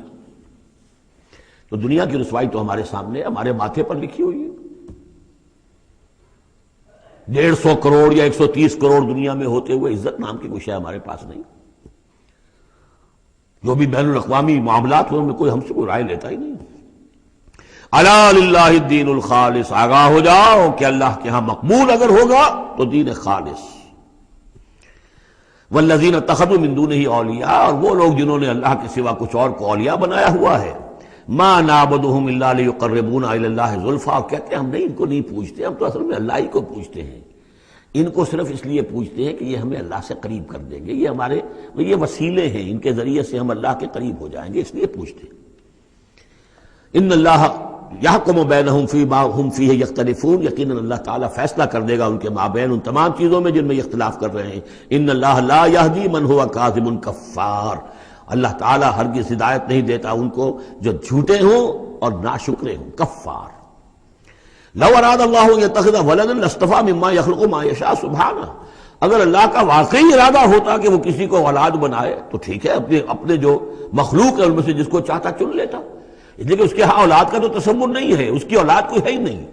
تو دنیا کی رسوائی تو ہمارے سامنے، ہمارے ماتھے پر لکھی ہوئی ہے۔ 150 کروڑ یا 130 کروڑ دنیا میں ہوتے ہوئے عزت نام کی کوئی شے ہمارے پاس نہیں۔ جو بھی بین الاقوامی معاملات ہیں ان میں کوئی ہم سے کوئی رائے لیتا ہی نہیں۔ الا للہ الدین الخالص، آگاہ ہو جاؤ کہ اللہ کے ہاں مقبول اگر ہوگا تو دین خالص۔ والذین اتخذوا من دونہ اولیاء، اور وہ لوگ جنہوں نے اللہ کے سوا کچھ اور کو اولیاء بنایا ہوا ہے، ما نعبدہم الا لیقربونا الی اللہ زلفیٰ، اور کہتے ہیں ہم نہیں ان کو نہیں پوچھتے، ہم تو اصل میں اللہ ہی کو پوچھتے ہیں، ان کو صرف اس لیے پوچھتے ہیں کہ یہ ہمیں اللہ سے قریب کر دیں گے، یہ وسیلے ہیں، ان کے ذریعے سے ہم اللہ کے قریب ہو جائیں گے، اس لیے پوچھتے ہیں۔ ان اللہ یحکم بینہم فیما ہم فیہ یختلفون، یقیناً اللہ تعالیٰ فیصلہ کر دے گا ان کے مابین ان تمام چیزوں میں جن میں یہ اختلاف کر رہے ہیں۔ ان اللہ لا یہدی من ہوا کاذب کفار، اللہ تعالیٰ ہرگز ہدایت نہیں دیتا ان کو جو جھوٹے ہوں اور ناشکرے ہوں، کفار۔ لو اراد اللہ ان یتخذ ولدا لاصطفى مما یخلق ما یشاء سبحانہ، اگر اللہ کا واقعی ارادہ ہوتا کہ وہ کسی کو اولاد بنائے تو ٹھیک ہے، اپنے جو مخلوق ہے ان میں سے جس کو چاہتا چن لیتا، لیکن اس کے ہاں اولاد کا تو تصور نہیں ہے، اس کی اولاد کوئی ہے ہی نہیں،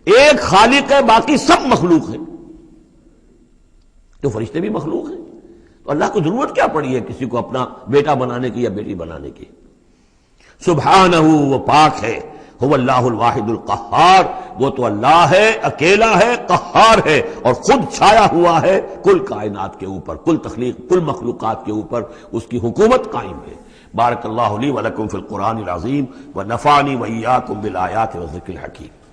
ایک خالق ہے، باقی سب مخلوق ہیں، تو فرشتے بھی مخلوق ہیں، تو اللہ کو ضرورت کیا پڑی ہے کسی کو اپنا بیٹا بنانے کی یا بیٹی بنانے کی؟ سبحانہ وہ پاک ہے، هو اللہ الواحد القہار وہ تو اللہ ہے، اکیلا ہے، قہار ہے، اور خود چھایا ہوا ہے کل کائنات کے اوپر، کل تخلیق، کل مخلوقات کے اوپر اس کی حکومت قائم ہے۔ بارک اللہ لی ولکم فی القرآن العظیم ونفعنی وإیاکم بالآیات والذکر الحکیم۔